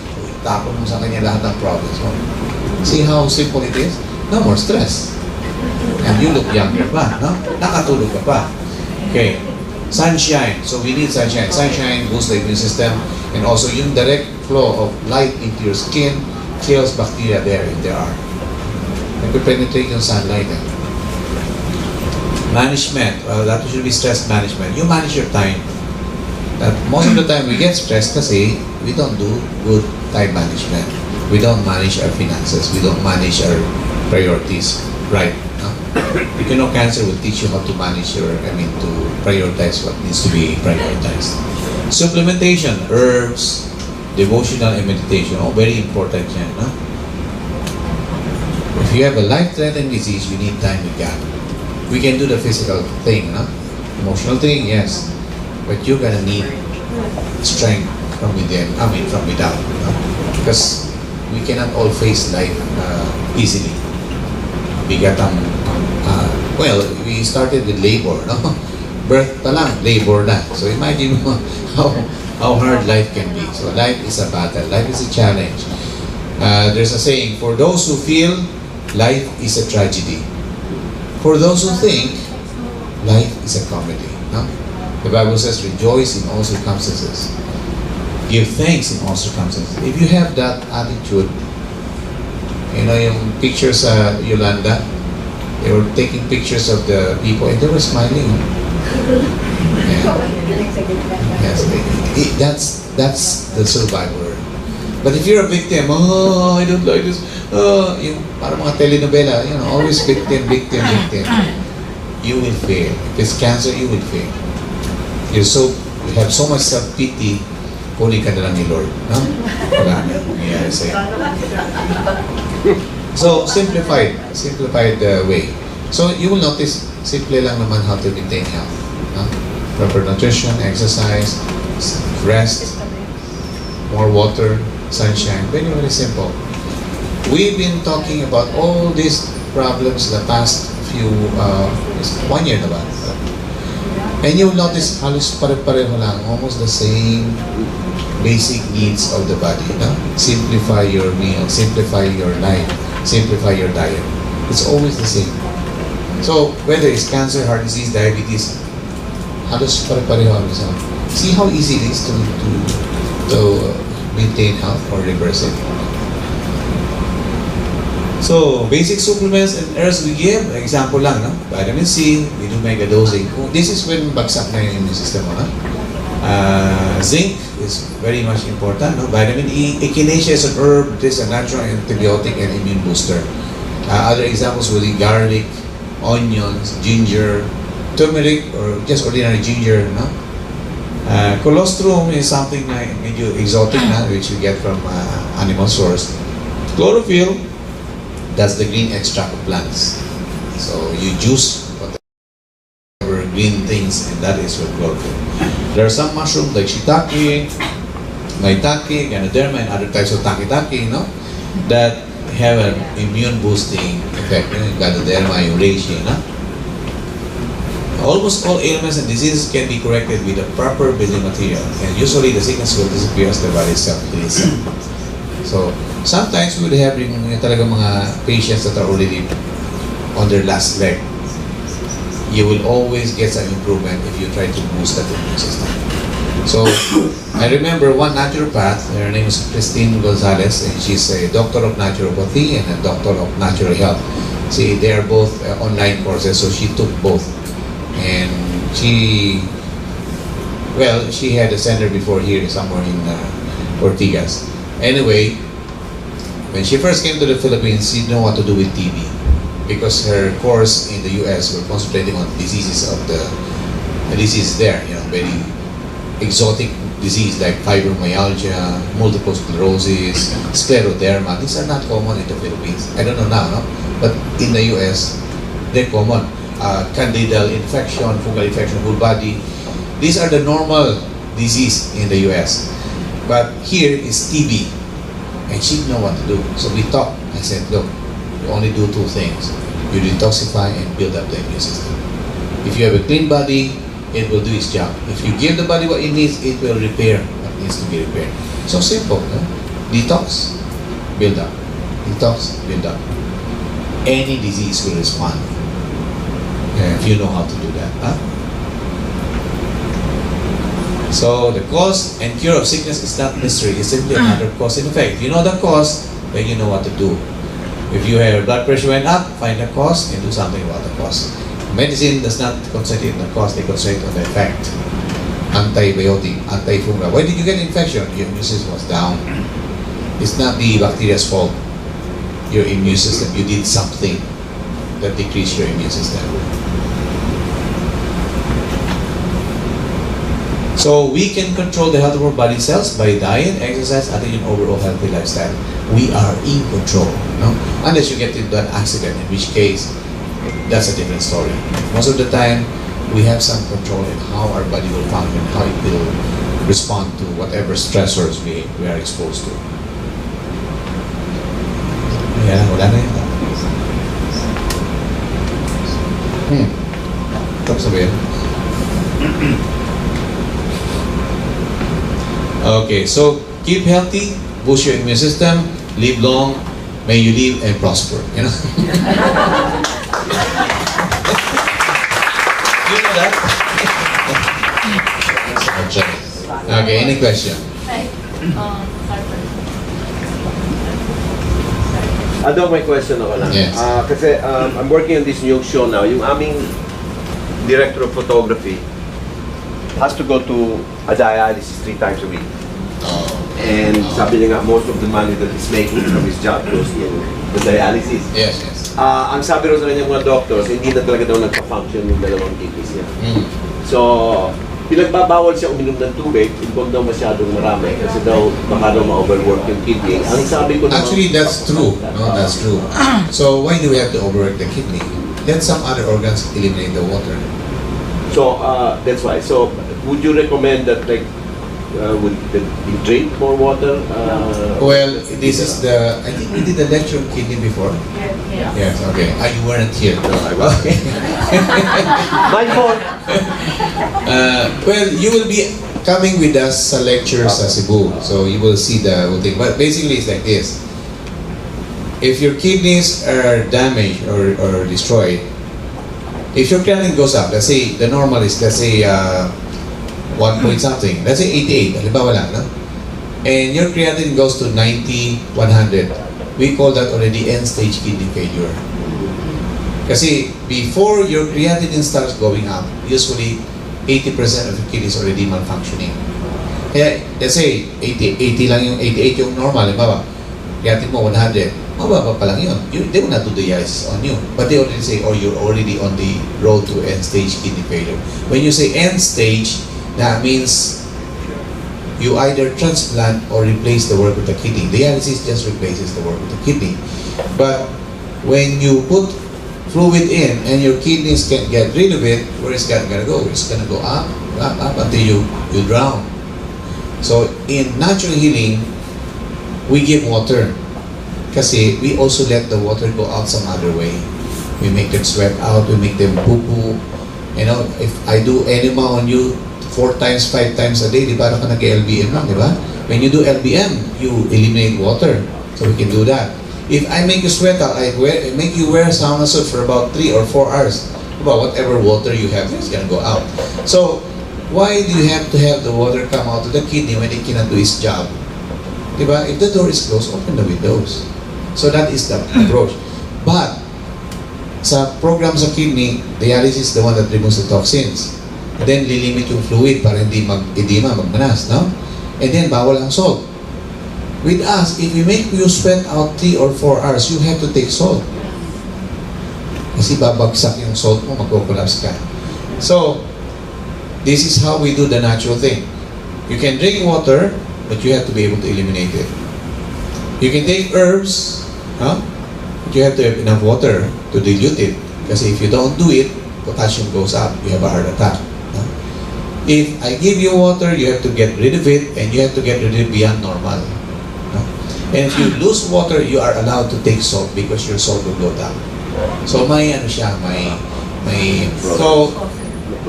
Tapon mo sa Kanya lahat ng problems mo. See how simple it is? No more stress. And you look younger pa, no? Nakatulog ka pa. Okay. Sunshine. So we need sunshine. Sunshine boosts the immune system. And also yung direct flow of light into your skin kills bacteria there if there are. Nagpe-penetrate yung sunlight. Management. Well, that should be stress management. You manage your time. That most of the time we get stressed kasi we don't do good time management. We don't manage our finances. We don't manage our priorities right. No? You know, cancer will teach you how to manage to prioritize what needs to be prioritized. Supplementation, herbs, devotional and meditation. Oh, very important yan. No? If you have a life-threatening disease, you need time with God. We can do the physical thing, no? Emotional thing, yes. But you're gonna need strength from within, from without. No? Because we cannot all face life easily. Bigat ang, well, we started with labor, no? Birth pa lang, labor na. So imagine mo how hard life can be. So life is a battle. Life is a challenge. There's a saying, for those who feel, life is a tragedy. For those who think, life is a comedy. No? The Bible says, rejoice in all circumstances. Give thanks in all circumstances. If you have that attitude, you know, yung pictures sa Yolanda, they were taking pictures of the people and they were smiling. Yeah. Yes, that's the survivor. But if you're a victim, oh, I don't like this, yung parang mga telenovela, you know, always victim, you will fail. If it's cancer, you will fail. You have so much self-pity, kunin ka na lang ni Lord. No? Wala na. Yeah, so, simplified way. So, you will notice, simple lang naman how to maintain health. No? Proper nutrition, exercise, rest, more water, sunshine. Very, very simple. We've been talking about all these problems the past few, 1 year na ba? And you'll notice, halos pare-pareho lang, almost the same basic needs of the body. No? Simplify your meal, simplify your life, simplify your diet. It's always the same. So, whether it's cancer, heart disease, diabetes, halos pare-pareho ang isa. See how easy it is to maintain health or reverse it. So, basic supplements and herbs we give, example lang, no? Vitamin C, we do mega dosing. This is when bagsak na yung immune system mo, no? Zinc is very much important, no? Vitamin E, echinacea is an herb, it is a natural antibiotic and immune booster. Other examples will be garlic, onions, ginger, turmeric, or just ordinary ginger, no? Colostrum is something like medyo exotic na, which you get from animal source. Chlorophyll, that's the green extract of plants. So you juice whatever green things, and that is your chlorophyll. There are some mushrooms like shiitake, maitake, ganoderma, and other types of taki-taki, no? That have an immune boosting effect. Ganoderma, yung reishi, no? Almost all ailments and diseases can be corrected with a proper building material, and usually the sickness will disappear as the body self-heals. So, sometimes we will have yung talagang mga patients that are already on their last leg. You will always get some improvement if you try to boost that immune system. So, I remember one naturopath, her name is Christine Gonzalez, and she's a doctor of naturopathy and a doctor of natural health. See, they are both online courses, so she took both. And she had a center before here, somewhere in Ortigas. Anyway, when she first came to the Philippines, she didn't know what to do with TB. because her course in the US were concentrating on diseases of the diseases there, very exotic disease like fibromyalgia, multiple sclerosis, scleroderma. These are not common in the Philippines. I don't know now, no? But in the US, they're common. Candidal infection, fungal infection, whole body. These are the normal disease in the US. But here is TB. And she didn't know what to do. So we talked. I said, look, you only do two things. You detoxify and build up the immune system. If you have a clean body, it will do its job. If you give the body what it needs, it will repair what needs to be repaired. So simple, no? Detox, build up. Detox, build up. Any disease will respond. If you know how to do that. Huh? So the cause and cure of sickness is not necessary. It's simply another cause and effect. If you know the cause, then you know what to do. If you have blood pressure went up, find the cause and do something about the cause. Medicine does not concentrate on the cause, they concentrate on the effect. Antibiotic, antifungal. Why did you get infection? Your immune system was down. It's not the bacteria's fault. Your immune system, you did something that decreased your immune system. So we can control the health of our body cells by diet, exercise, and an overall healthy lifestyle. We are in control, no? Unless you get into an accident, in which case, that's a different story. Most of the time, we have some control in how our body will function, how it will respond to whatever stressors we are exposed to. Ayan, wala na yun. Tapos sabihin. Okay, so keep healthy, boost your immune system, live long, may you live and prosper. You know? You know that? Okay, any question? Ado, may question ako lang. Yes. Kasi I'm working on this new show now. Yung aming director of photography has to go to a dialysis 3 times a week. And sabi niya nga, most of the money that he's making from his job goes to the dialysis. Yes, yes. Ang sabi rin sa kanyang mga doctors, hindi na talaga daw nagpa-function yung dalawang kidneys niya. So, pinagbabawal siya uminom ng tubig, kung daw masyadong marami, kasi daw baka daw ma-overwork yung kidney. Ang sabi ko naman, actually, that's true. No, that's true. So why do we have to overwork the kidney? Let some other organs eliminate the water. So, that's why. So, would you recommend that, like, would you drink more water? Well, this is the, I think we did a lecture on kidney before. Yeah. Yes, okay. You weren't here. No, I wasn't. Okay. My fault. Well, you will be coming with us sa lectures sa Cebu. So you will see the whole thing. But basically it's like this. If your kidneys are damaged or destroyed, if your creatinine goes up, let's say the normal is, let's say 1 point something, let's say 88, halimbawa lang, no? And your creatinine goes to 90, 100, we call that already end-stage kidney failure. Kasi before your creatinine starts going up, usually 80% of your kidney is already malfunctioning. Kaya, let's say 80 lang yung 88 yung normal, halimbawa, creatinine mo 100, mababa pa lang yun. They will not do dialysis on you. But they already say, oh, you're already on the road to end-stage kidney failure. When you say end-stage, that means you either transplant or replace the work of the kidney. Dialysis just replaces the work of the kidney. But when you put fluid in and your kidneys can't get rid of it, where is it gonna go? It's gonna go up, up, up until you drown. So in natural healing, we give water. Kasi we also let the water go out some other way. We make them sweat out, we make them poo-poo. You know, if I do enema on you 4 times, 5 times a day, di ba ka nag-LBM lang, di ba? When you do LBM, you eliminate water. So we can do that. If I make you sweat out, I make you wear sauna suit for about 3 or 4 hours. About whatever water you have, it's gonna go out. So why do you have to have the water come out of the kidney when it cannot do its job? Di ba? If the door is closed, open the windows. So that is the approach. But sa program sa kidney, dialysis is the one that removes the toxins. Then lilimit yung fluid para hindi mag-edema, magmanas, no? And then bawal ang salt. With us, if we make you sweat out 3 or 4 hours, you have to take salt. Kasi babagsak yung salt mo, magko-collapse ka. So, this is how we do the natural thing. You can drink water, but you have to be able to eliminate it. You can take herbs, but you have to have enough water to dilute it. Kasi if you don't do it, potassium goes up, you have a heart attack. If I give you water, you have to get rid of it, and you have to get rid of it beyond normal. And if you lose water, you are allowed to take salt because your salt will go down. So may ano siya, so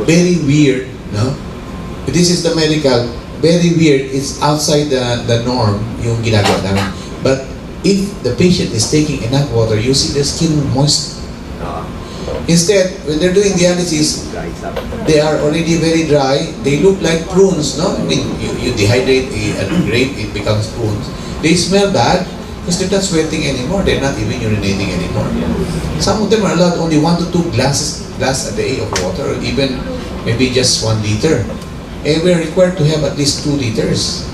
very weird, no? This is the medical, very weird. It's outside the norm yung ginagawa namin. But if the patient is taking enough water, you see the skin moist. Instead, when they're doing dialysis, they are already very dry. They look like prunes, no? I mean, you dehydrate a grape, it becomes prunes. They smell bad because they're not sweating anymore. They're not even urinating anymore. Some of them are allowed only 1 to 2 glass a day of water, or even maybe just 1 liter. And we're required to have at least 2 liters,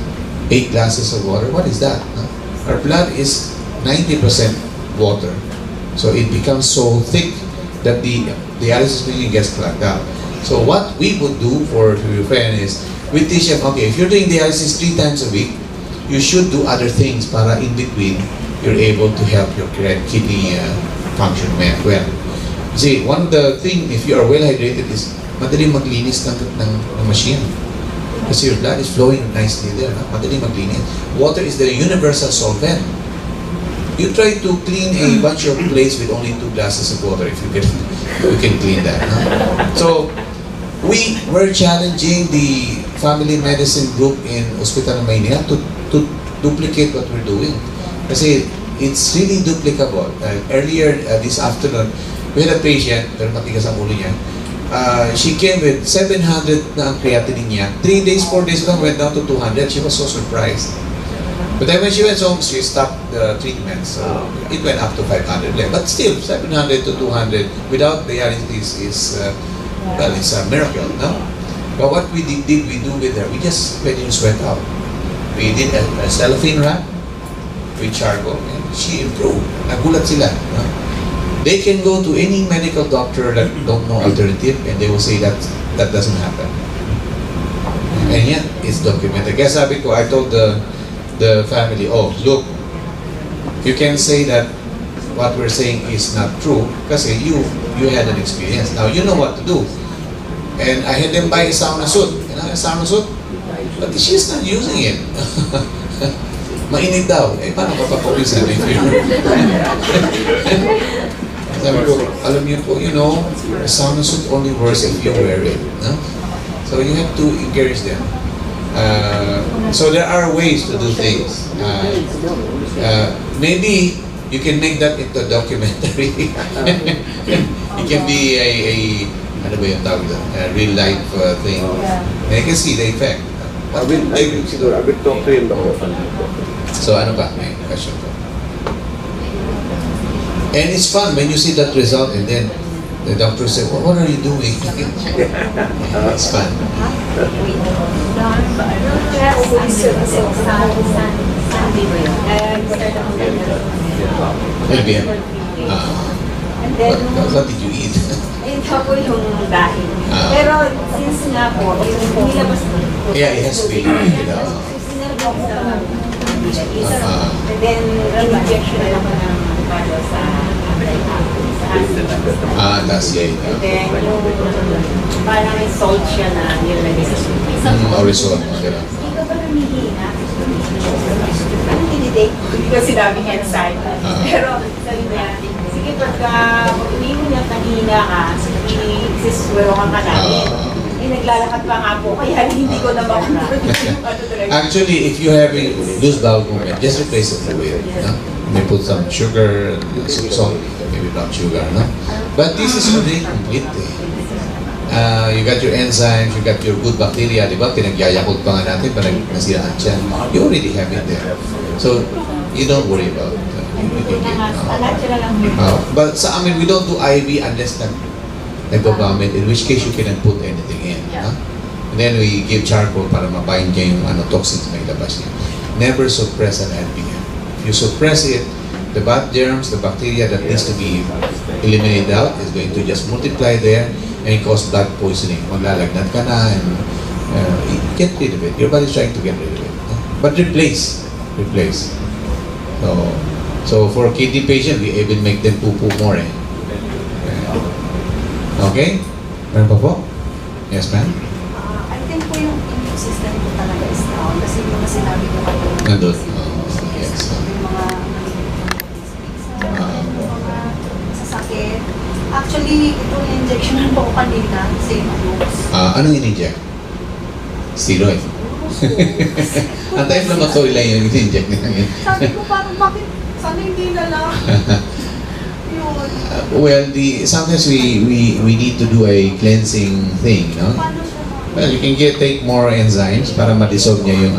8 glasses of water. What is that? No? Our blood is 90% water. So it becomes so thick that the dialysis machine gets clogged up. So what we would do for your friend is, we teach them, okay, if you're doing dialysis 3 times a week, you should do other things para in between, you're able to help your kidney function well. See, one of the things, if you are well hydrated, is madali maglinis ng machine. Kasi your blood is flowing nicely there. Madali maglinis. Water is the universal solvent. You try to clean a bunch of plates with only 2 glasses of water, if you can clean that. So, we were challenging the family medicine group in Hospital ng Maynila to duplicate what we're doing. Kasi it's really duplicable. Earlier this afternoon, we had a patient, pero matigas ang ulo niya. She came with 700 na ang creatinine niya. 3 days, 4 days lang, went down to 200. She was so surprised. But then when she went home, she stopped the treatment. So it went up to 500. But still, 700 to 200 without dialysis is, well, it's a miracle, no? But what we did we do with her? We just let him sweat out. We did a cellophane wrap with charcoal, and she improved. Nagulat sila. No? They can go to any medical doctor that don't know alternative, and they will say that doesn't happen. And yet, it's documented. Kaya sabi ko, I told the family, oh, look, you can say that what we're saying is not true kasi you had an experience. Now, you know what to do. And I had them buy a sauna suit. You know, a sauna suit? But she's not using it. Mainit daw. Eh, paano papapawisan if you're... Sabi ko, alam niyo po, you know, a sauna suit only works if you wear it. No? So you have to encourage them. So there are ways to do things. Maybe you can make that into a documentary. It can be a ano ba yung tawag doon? A real life thing. And you can see the effect. I will talk to him. So ano ba? May question po. And it's fun when you see that result and then the doctor said, well, what are you doing? It's fun. Maybe. What did you eat? Ito po yung dahil. Pero since nga po, yung nilabas po. Yeah, it has to be. Sinalabas ko sa and then injection na ako ng palo sa That's it. and then yung parang may salt siya na nilagay sa soup. Horizon. Hindi ka ba namihina? Anong tinitake? Hindi ko sinabi inside. Pero sabi niya, sige pagka hindi mo niya kanina ka, isiswero ka namin. Naglalakad pa nga po, kaya hindi ko na makunod. Actually, if you have a loose bowel movement, just replace it with, no? You may put some sugar, some salt, maybe not sugar, no? But this is already complete. You got your enzymes, you got your good bacteria, di ba? Pinagyayakult pa nga natin, parang nasiraan siya. You already have it there. So, you don't worry about it. But sa amin, we don't do IV unless nag-vomit, in which case you cannot put anything in. And then we give charcoal para mabind niya yung toxins may labas niya. Never suppress an LPM. If you suppress it, the bad germs, the bacteria that needs to be eliminated out is going to just multiply there and cause blood poisoning. Maglalagnat ka na and get rid of it. Your body's trying to get rid of it. But replace. So for kidney patient, we even make them poo-poo more. Okay? Meron pa po? Yes, ma'am? I think po yung immune system ko talaga is down kasi yung mga sinabi ko kayo. Nandun. Yes. Yung mga mga sasakit. Actually, ito injection po ko kanina, same dose. Anong in-inject? Steroid. Antayin na matuloy lang yung in-inject nila yun. Sabi ko parang bakit sana hindi na lang. Yun. Well, sometimes we need to do a cleansing thing, no? Paano siya? Well, you can take more enzymes para ma-dissolve niya yung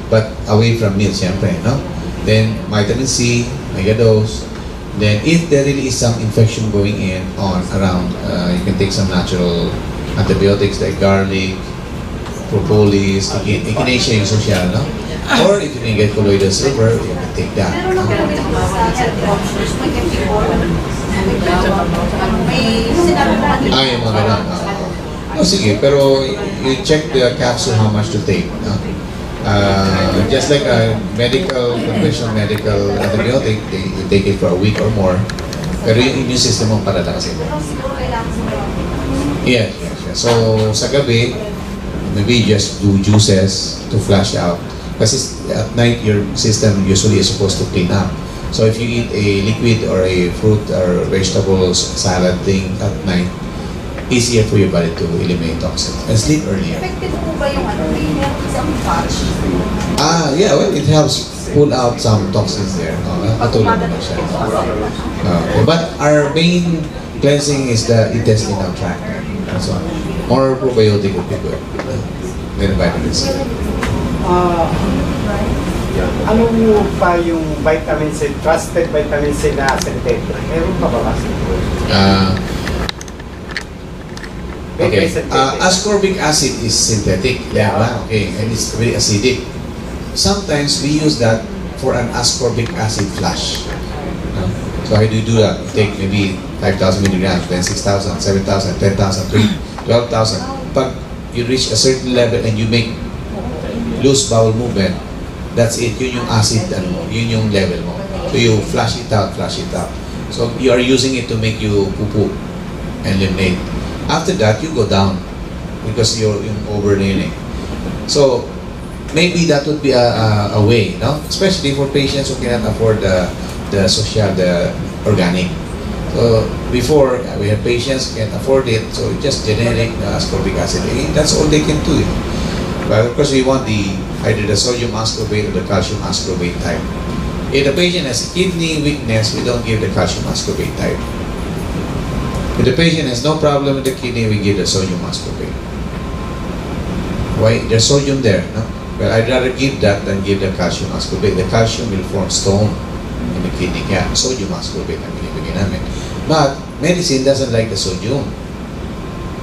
but away from meat, syempre, no? Then vitamin C, megadose. Then if there really is some infection going around, you can take some natural antibiotics like garlic, propolis, echinacea yung social, no? Or if you can get colloidal silver, you can take that. Meron ako rin sa health options, may may sinabi ko kanina. Yung mga ganun. Sige, pero you check the capsule how much to take, no? Just like a conventional medical antibiotic, you take it for a week or more. Pero yung immune system mo palalakasin. Pero siguro kailangan sa Yes. So, sa gabi, maybe just do juices to flush out. Kasi at night, your system usually is supposed to clean up. So if you eat a liquid or a fruit or vegetables salad thing at night, easier for your body to eliminate toxins. And sleep earlier. Effective po ba yung may meron isang patch? Yeah, well, it helps pull out some toxins there. Patulong naman siya. But our main cleansing is the intestinal tract. That's one. More probiotic would be good. Then vitamin C. Ano pa yung vitamin C, trusted vitamin C na synthetic? Meron pa ba kasi? Okay. Ascorbic acid is synthetic. Yeah. Okay. And it's very acidic. Sometimes we use that for an ascorbic acid flush. So how do you do that? You take maybe 5,000 milligrams, then 6,000, 7,000, 10,000, 12,000. Pag you reach a certain level and you make loose bowel movement, that's it. Yun yung acid, yun yung level mo. So you flush it out. So you are using it to make you poo-poo and eliminate. After that, you go down because you're overleaning. So maybe that would be a way, no? Especially for patients who cannot afford the organic. So before, we have patients who can't afford it, so just generic ascorbic acid. That's all they can do. But of course, we want either the sodium ascorbate or the calcium ascorbate type. If the patient has kidney weakness, we don't give the calcium ascorbate type. If the patient has no problem with the kidney, we give the sodium ascorbate. Why? There's sodium there, no? Well, I'd rather give that than give the calcium ascorbate. The calcium will form stone in the kidney. Kaya sodium ascorbate ang binibigyan namin. But medicine doesn't like the sodium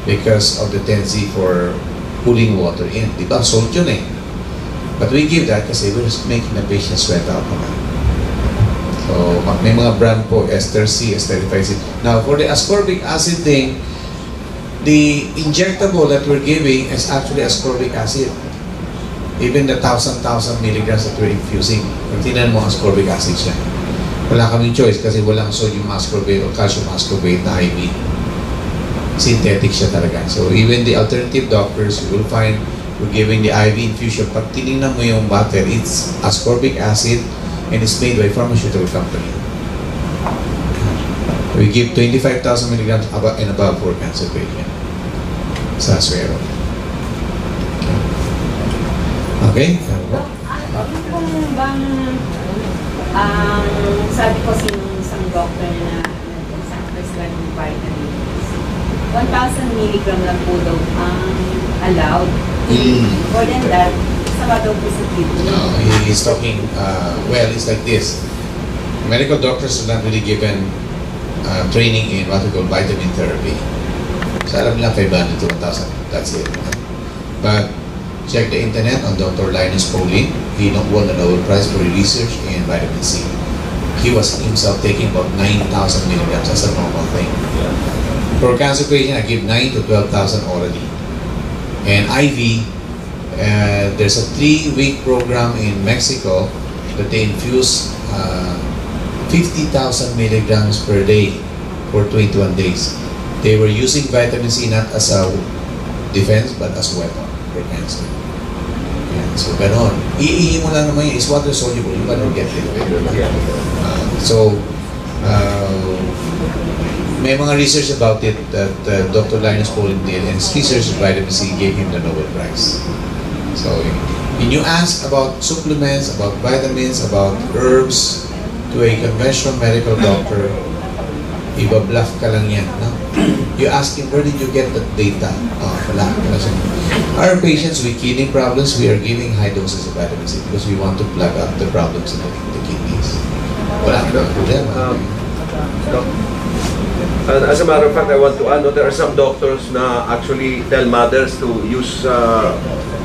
because of the tendency for pulling water in. Di ba? Salt yun eh. But we give that kasi we're making the patient sweat out naman. So, may mga brand po, ester C, esterified. Now, for the ascorbic acid thing, the injectable that we're giving is actually ascorbic acid. Even the 1,000 milligrams that we're infusing, kung tinan mo, ascorbic acid siya. Wala kaming choice kasi walang sodium ascorbate o calcium ascorbate na IV. Synthetic siya talaga. So even the alternative doctors, you will find we're giving the IV infusion. Pag tinignan mo yung bottle, it's ascorbic acid and it's made by pharmaceutical company. We give 25,000 milligrams and above for cancer patient. Sa suero. Okay? Kung bang sabi ko isang doctor na nag-prescribe ng vitamins, 1,000 milligram lang po daw ang allowed. More than that, sama daw po sa kidney. No, he's talking, well, it's like this. Medical doctors are not really given training in what we call vitamin therapy. So alam nila 500 to 1,000, that's it. But check the internet on Dr. Linus Pauling. He won the Nobel Prize for research in vitamin C. he was himself taking about 9,000 milligrams as a normal thing. For cancer patient, I give 9 to 12,000 orally. And IV, there's a 3-week program in Mexico that they infuse 50,000 milligrams per day for 21 days. They were using vitamin C not as a defense but as a weapon for cancer. Yan. So, ganon. Iihi mo lang naman yun. It's water soluble. You cannot get it. May mga research about it that Dr. Linus Pauling did, and his research in vitamin C gave him the Nobel Prize. So, when you ask about supplements, about vitamins, about herbs to a conventional medical doctor, iba-bluff ka lang yan. No? You ask him, where did you get that data? Oh, wala. Our patients with kidney problems, we are giving high doses of vitamin C because we want to plug up the problems in the kidneys. Wala ka problema. As a matter of fact, I want to add, there are some doctors na actually tell mothers to use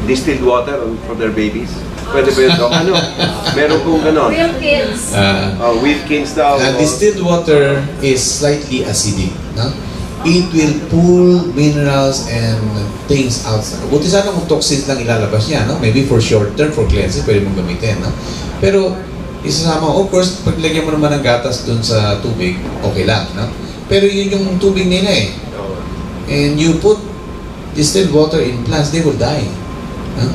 distilled water for their babies. Pwede ba yun, Doc? Meron kong ganon. Wilkins. Wilkins daw. Distilled water is slightly acidic. No? It will pull minerals and things outside. Buti sana kung toxins lang ilalabas niya. No? Maybe for short term, for cleansing, pwede mong gamitin. No? Pero, isasama, of course, pag lagyan mo naman ng gatas dun sa tubig, okay lang. No? Pero yun yung tubig nila eh. And you put distilled water in plants, they will die. Huh?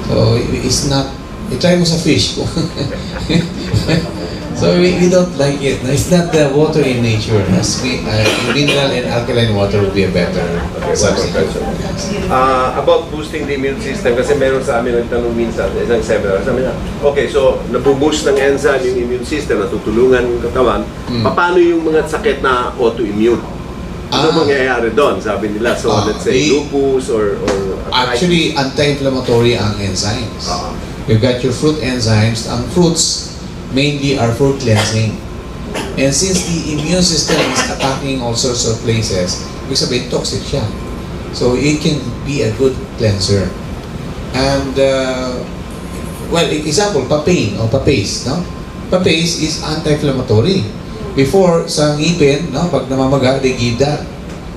So it's not, try mo sa fish. So we don't like it. It's not the water in nature. Mineral and alkaline water would be a better substitute. About boosting the immune system, kasi meron sa amin nagtanong minsan, isang seminar, sabi na, okay, so nabuboost ng enzyme yung immune system, natutulungan yung katawan, paano yung mga sakit na autoimmune? Ano mangyayari doon, sabi nila? So let's say lupus or actually, anti-inflammatory ang enzymes. You've got your fruit enzymes. Ang fruits mainly are for cleansing. And since the immune system is attacking all sorts of places, ibig sabihin toxic siya. So it can be a good cleanser. And, well, example, papain or papace. No? Papace is anti-inflammatory. Before, sa ngipin, no, pag namamaga, they give that,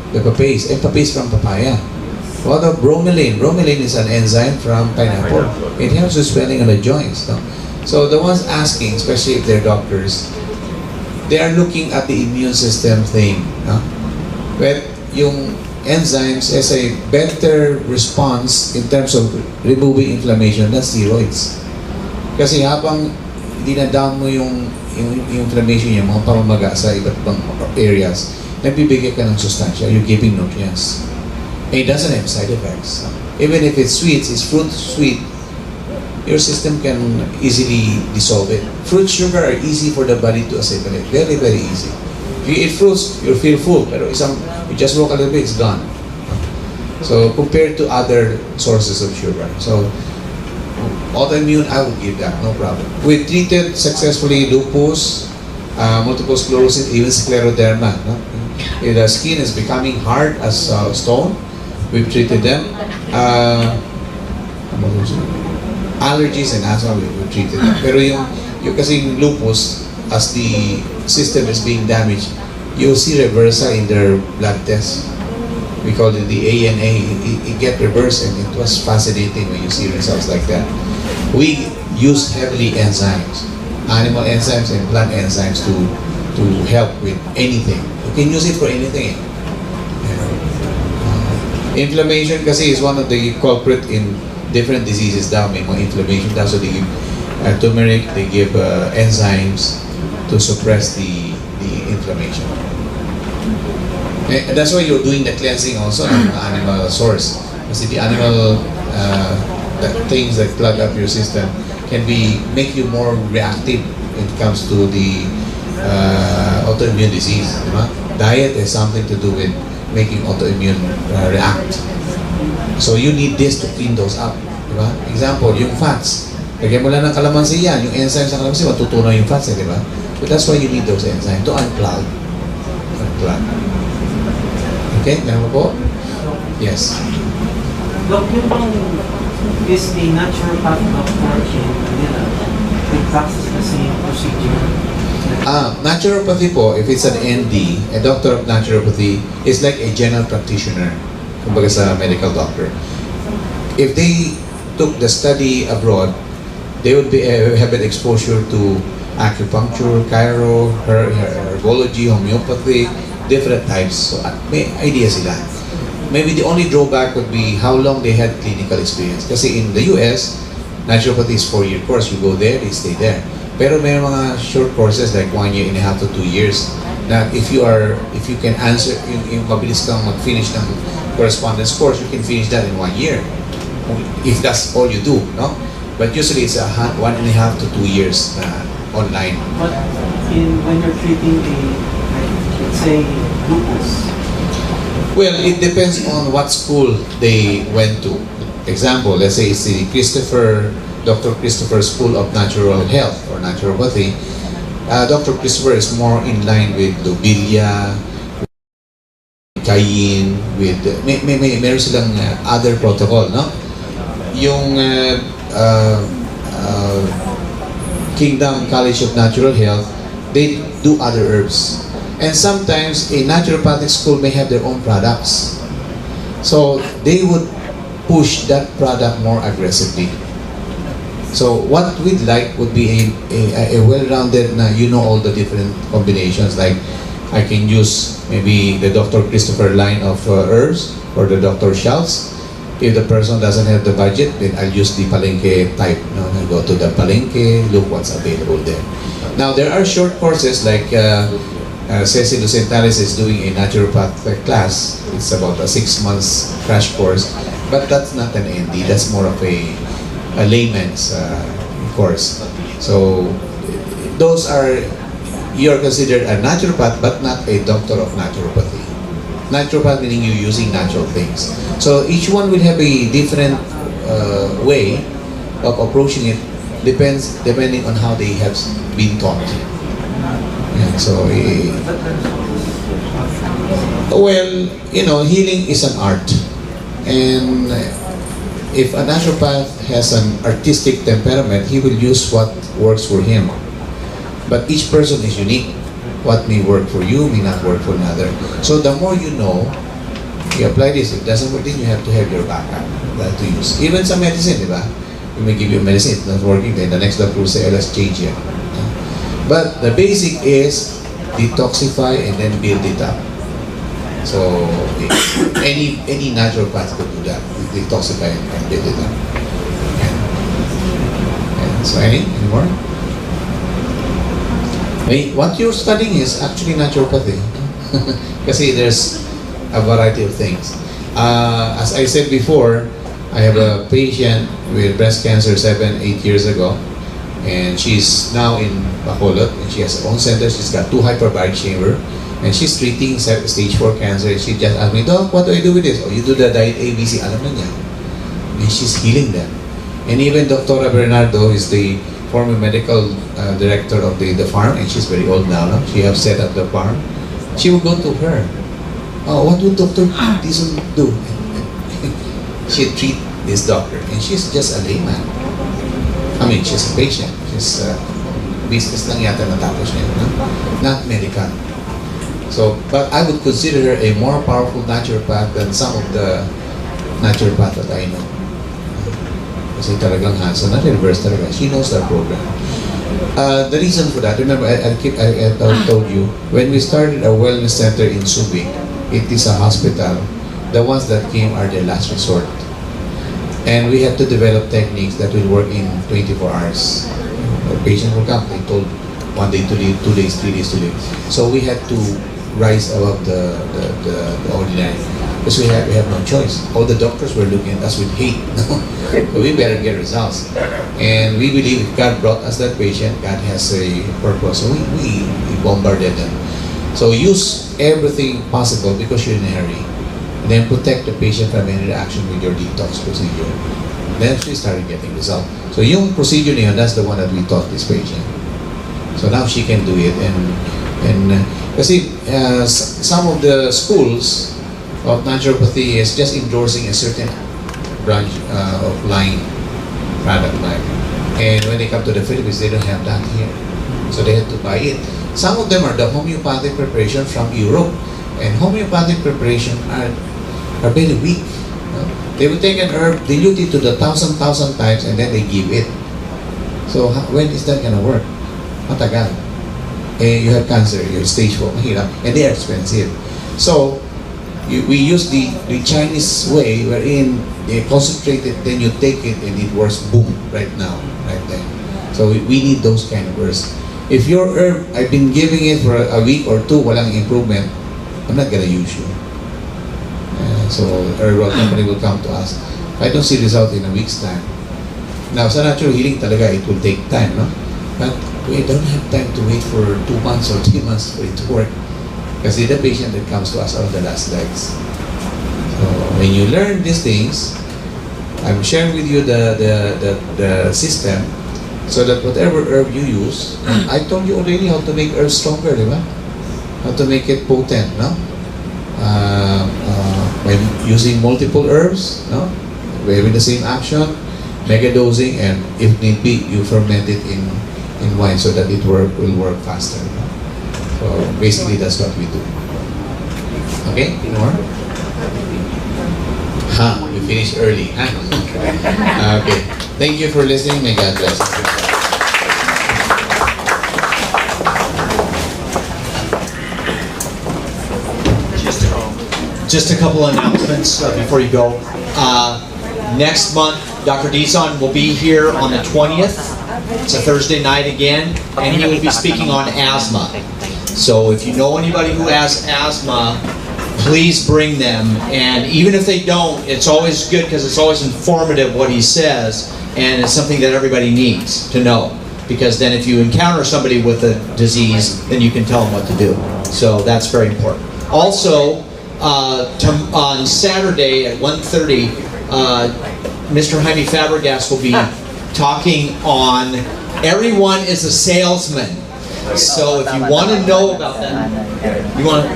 the papace, and papace from papaya. What about bromelain? Bromelain is an enzyme from pineapple. It helps with swelling on the joints. No? So the ones asking, especially if they're doctors, they are looking at the immune system thing. No? Well, yung enzymes has a better response in terms of removing inflammation than steroids. Kasi habang dinadown mo yung inflammation niya, mga pamamaga sa iba't ibang areas, nagbibigay ka ng sustansya, you're giving nutrients. And it doesn't have side effects. Even if it's sweet, it's fruit sweet, your system can easily dissolve it. Fruit sugar are easy for the body to assimilate. Very, very easy. If you eat fruits, you feel full, pero you just walk a little bit, it's gone. So, compared to other sources of sugar. So, autoimmune, I would give that, no problem. We treated successfully lupus, multiple sclerosis, even scleroderma. No? If the skin is becoming hard as stone, we've treated them. Allergies and asthma, we've treated them. Pero yung kasing lupus, as the system is being damaged, you'll see reversal in their blood tests. We call it the ANA. It get reversed, and it was fascinating when you see results like that. We use heavily enzymes, animal enzymes and plant enzymes to help with anything. You can use it for anything. Inflammation kasi is one of the culprit in different diseases daw. May mga inflammation daw, so they give turmeric, they give enzymes to suppress the inflammation. And that's why you're doing the cleansing also on the animal source. Kasi the animal things that plug up your system can make you more reactive when it comes to the autoimmune disease. Diba? Diet has something to do with making autoimmune react. So you need this to clean those up. Diba? Example, yung fats. Lagyan mo lang ng kalamansi yan. Yung enzymes ng kalamansi, matutunaw yung fats. Diba? But that's why you need those enzymes to unplug. Okay, meron po? Yes. Doc, yung bang is the natural path doctor in Manila, they practice the same procedure na Naturopathy po, if it's an ND, a doctor of naturopathy is like a general practitioner, kumbaga sa medical doctor. If they took the study abroad, they would have an exposure to acupuncture, chiro, herbology, homeopathy, different types. So may idea sila. Maybe the only drawback would be how long they had clinical experience. Kasi in the US, naturopathy is 4-year course. You go there, they stay there. Pero may mga short courses like 1 year and a half to 2 years na if you can answer, yung mabilis kang mag-finish ng correspondence course, you can finish that in 1 year. If that's all you do, no? But usually it's 1.5 to 2 years online. But when you're treating let's say, lupus, Well, it depends on what school they went to. Example, let's say it's the Dr. Christopher School of Natural Health or Naturopathy. Dr. Christopher is more in line with Lobelia, Cayenne, with meron silang other protocol, no? Yung Kingdom College of Natural Health, they do other herbs. And sometimes a naturopathic school may have their own products. So they would push that product more aggressively. So what we'd like would be a well-rounded na you know all the different combinations. Like I can use maybe the Dr. Christopher line of herbs or the Dr. Schultz. If the person doesn't have the budget, then I'll use the Palenque type. No, I'll go to the Palenque, look what's available there. Now there are short courses like Ceci Lucentalis is doing a naturopath class. It's about a 6 months crash course, but that's not an ND. That's more of a layman's course. So those are, you're considered a naturopath but not a doctor of naturopathy. Naturopath meaning you're using natural things. So each one will have a different way of approaching it, depending on how they have been taught. Yeah, so well, you know, healing is an art, and if a naturopath has an artistic temperament, he will use what works for him. But each person is unique. What may work for you may not work for another. So the more you know, you apply this. If it doesn't work, then you have to have your backup to use. Even some medicine, di ba? We may give you medicine, it's not working, then the next doctor will say, let's change it. But the basic is detoxify and then build it up. So any naturopath could do that. Detoxify and build it up. And so any more? What you're studying is actually naturopathy. Kasi there's a variety of things. As I said before, I have a patient with breast cancer 7-8 years ago. And she's now in Bacolod, and she has her own center. She's got 2 hyperbaric chamber, and she's treating stage 4 cancer. She just asked me, Doc, what do I do with this? Oh, you do the diet ABC. Alam na niya. And she's healing them. And even Dr. Bernardo is the former medical director of the farm, and she's very old now. No? She has set up the farm. She will go to her. Oh, what would Dr. Dizon do? She'd treat this doctor, and she's just a layman. I mean, she's a patient. She's business lang yata natapos niya, no? Not medical. So, but I would consider her a more powerful naturopath than some of the naturopaths that I know. Kasi talagang hands-on, na-reverse talaga. She knows that program. The reason for that, remember, I told you, when we started a wellness center in Subic, it is a hospital. The ones that came are their last resort. And we had to develop techniques that will work in 24 hours. The patient will come, they told 1 day to leave, 2 days, 3 days to leave. So we had to rise above the ordinary. Because we have no choice. All the doctors were looking at us with hate. So we better get results. And we believe if God brought us that patient, God has a purpose. So we bombarded them. So use everything possible because you're in a hurry. And then protect the patient from any reaction with your detox procedure. Then she started getting results. So yung procedure niya, that's the one that we taught this patient. So now she can do it. And kasi some of the schools of naturopathy is just endorsing a certain branch of line, product line. And when they come to the Philippines, they don't have that here. So they had to buy it. Some of them are the homeopathic preparation from Europe. And homeopathic preparation are very weak. They will take an herb, dilute it to the thousand times, and then they give it. So when is that gonna work? Matagal. You have cancer, you have stage 4, mahirap, and they are expensive. So we use the Chinese way, wherein they concentrate it, then you take it, and it works boom right now, right there. So we need those kind of herbs. If your herb, I've been giving it for a week or two, walang improvement, I'm not gonna use you. So herbal company will come to us. I don't see result in a week's time. Now, sa natural healing talaga, it will take time, no? But we don't have time to wait for 2 months or 3 months for it to work. Kasi the patient that comes to us are the last legs. So when you learn these things, I'm sharing with you the system, so that whatever herb you use, I told you already how to make herbs stronger, di ba? How to make it potent, no? By using multiple herbs, no? Having the same action, mega dosing, and if need be, you ferment it in wine so that it will work faster. No? So basically, that's what we do. Okay, more? We finished early, huh? Okay. Thank you for listening. May God bless you. Just a couple of announcements before you go. Next month, Dr. Dizon will be here on the 20th. It's a Thursday night again, and he will be speaking on asthma. So if you know anybody who has asthma, please bring them. And even if they don't, it's always good because it's always informative what he says, and it's something that everybody needs to know. Because then if you encounter somebody with a disease, then you can tell them what to do. So that's very important. Also, on Saturday at 1:30, Mr. Jaime Fabregas will be talking on everyone is a salesman. So if you want to know about that, you want to...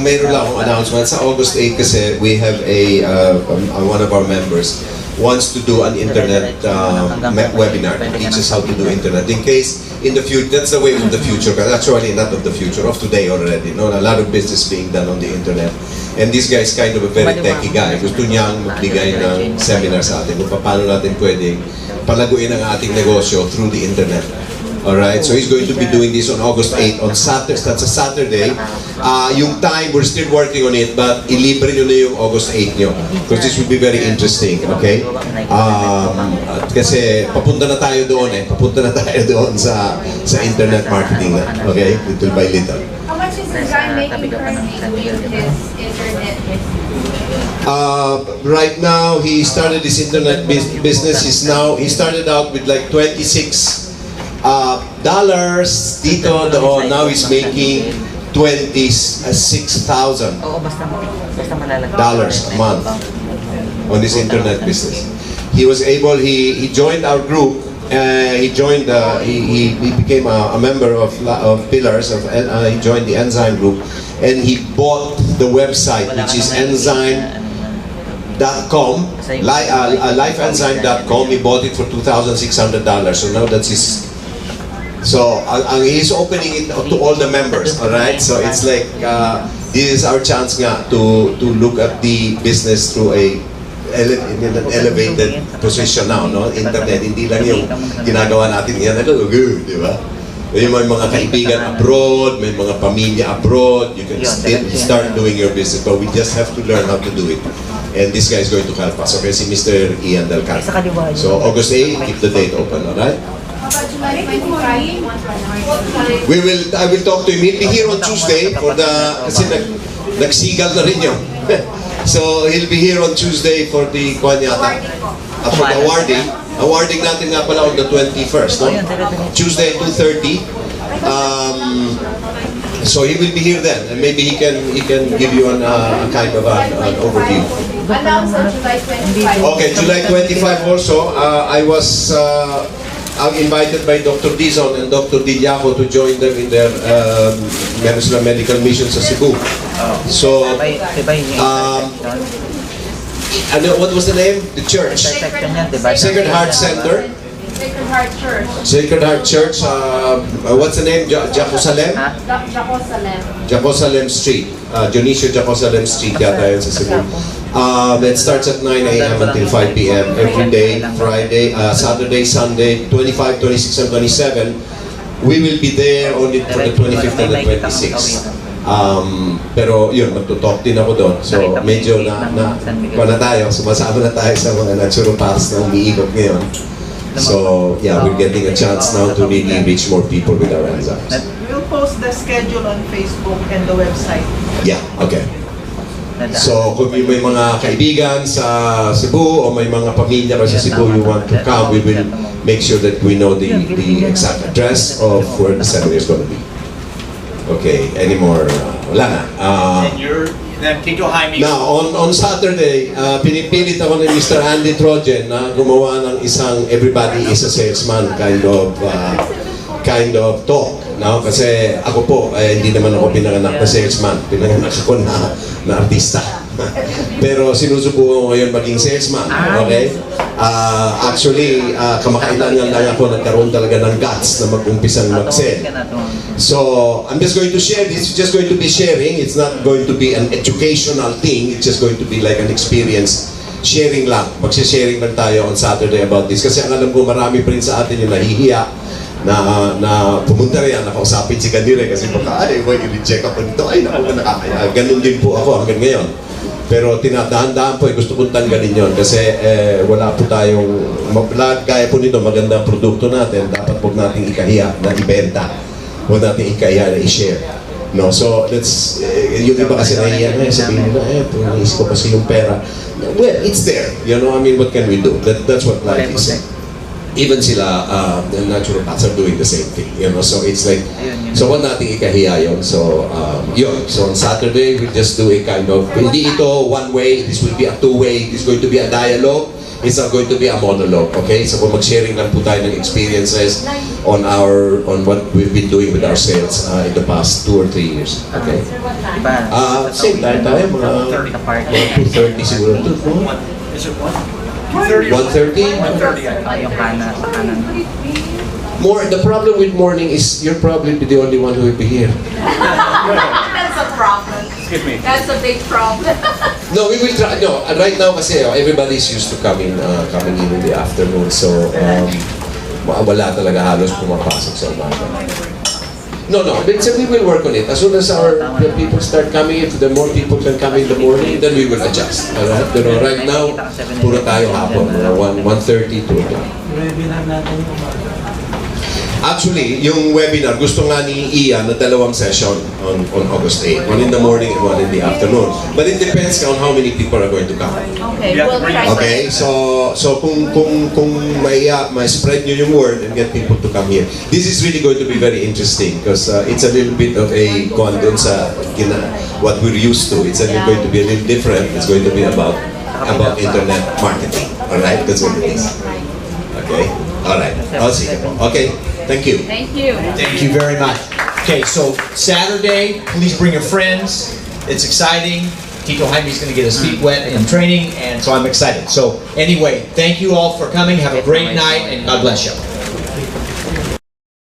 Mayroon lang akong announcement. Sa August 8 kasi we have one of our members wants to do an internet webinar that teaches how to do internet. In case in the future, that's the way of the future, but actually not of the future, of today already. No, a lot of business being done on the internet. And this guy is kind of a very techy guy. Gusto niyang magbigay ng seminar sa atin kung paano natin pwedeng palaguin ang ating negosyo through the internet. Alright, so he's going to be doing this on August 8 on Saturday. That's a Saturday. Yung time, we're still working on it, but ilibre nyo na yung August 8 nyo. Because this will be very interesting, okay? Kasi papunta na tayo doon Papunta na tayo doon sa internet marketing na. Okay? Little by little. How much is this guy making currently with his internet? Right now, he started his internet business. He started out with like $26 dito doon. Now he's making $26,000 a month on this internet business. He was able. He joined our group. He became a member of Pillars. He joined the Enzyme group, and he bought the website, which is enzyme.com, lifeenzyme.com. He bought it for $2,600. So now that's his. So he's opening it to all the members. All right. So it's like this is our chance nga to look at the business through in an elevated position now, no? Internet, hindi lang yung ginagawa natin yan, di ba? May mga kaibigan abroad, may mga pamilya abroad, you can start doing your business, but we just have to learn how to do it. And this guy is going to help us. Okay, si Mr. Ian Del Carmen. So August 8, keep the date open, alright? I will talk to him. He'll be here on Tuesday for kasi nagsigal na rin yun. So he'll be here on Tuesday for the for the awarding. Awarding natin nga pala on the 21st, no? Tuesday 2:30. So he will be here then, and maybe he can give you a kind of an overview. Announce on July 25. Okay, July 25 also. I'm invited by Dr. Dizon and Dr. Dillaco to join them in their Venezuela Medical Mission sa Cebu. So, what was the name? The church? Sacred Heart Center. Sacred Heart Church. Sacred Heart Church, what's the name? Jacosalem? Jacosalem Street. Dionisio Jacosalem Street yata yun sa Cebu. It starts at 9 a.m. until 5 p.m. every day, Friday, Saturday, Sunday, 25, 26, and 27. We will be there only for the 25th and the 26th. Pero yun, magtutalk din ako doon. So medyo na tayo, sumasama na tayo sa mga naturopaths na umiikot ngayon. So yeah, we're getting a chance now to really reach more people with our enzymes. We'll post the schedule on Facebook and the website. Yeah, okay. So kung may mga kaibigan sa Cebu o may mga pamilya ka sa Cebu you want to come, we will make sure that we know the exact address of where the ceremony is going to be. Okay, any more? Wala na. Then Tito Jaime. Now, on Saturday, pinipilit ako ni Mr. Andy Trojan na gumawa ng isang everybody is a salesman kind of talk. No? Kasi ako po, hindi naman ako pinanganak na salesman. Pinanganak ako na artista. Pero sinusubukan ko ngayon maging salesman. Okay? Actually, kamakailan lang ako nagkaroon talaga ng guts na mag-umpisang mag-sell. So, I'm just going to share this. It's just going to be sharing. It's not going to be an educational thing. It's just going to be like an experience. Sharing lang. Magsha-sharing lang tayo on Saturday about this. Kasi ang alam ko, marami pa rin sa atin yung nahihiya na pumunta rin, nakausapin si Kanire kasi baka, i-reject ako nito. Ay, naku, nakakaya. Ganun din po ako hanggang ngayon. Pero tinadahan-dahan po, gusto kong tanggalin yun kasi wala po tayong, kaya po nito, magandang produkto natin, dapat po natin ikahiya na ibenta. Huwag natin ikahiya na i-share. No, so that's, yung iba kasi nahiya na, sabihin nila, naisip ko kasi yung pera. Well, it's there. You know, I mean, what can we do? That's what life is. Even sila, the naturopaths are doing the same thing, you know, so it's like, so wag nating ikahiya yun, so yun, so on Saturday, we'll just do a kind of, hindi ito one way, this will be a two-way, it's going to be a dialogue, it's not going to be a monologue, okay, so kung mag-sharing lang po tayo ng experiences on what we've been doing with our sales in the past 2 or 3 years, okay. Same time tayo, mga 2:30 siguro ito, no? Is it 1? 1:30? Yung kanan. More, the problem with morning is you're probably the only one who will be here. That's a problem. Excuse me. That's a big problem. No, we will try. No, right now kasi everybody's used to coming in the afternoon. So, wala talaga halos pumapasok sa umaga. No, so we will work on it. As soon as the people start coming in, the more people can come in the morning, then we will adjust. Alright? Pero right now, puro tayo hapon. 1:30 to 2. Webinar natin yung umaga. Actually, yung webinar, gusto nga ni Ian na 2 session on August 8. One in the morning and one in the afternoon. But it depends on how many people are going to come. Okay, we'll try. Okay, so kung may spread nyo yung word and get people to come here. This is really going to be very interesting because it's a little bit of a dun sa what we're used to. It's going to be a little different. It's going to be about internet marketing. Alright, that's what it is. Okay? Alright. I'll see you. Okay. Thank you. Thank you. Thank you very much. Okay, so Saturday, please bring your friends. It's exciting. Tito Jaime's going to get his feet wet in training, and so I'm excited. So anyway, thank you all for coming. Have a great night, and God bless you.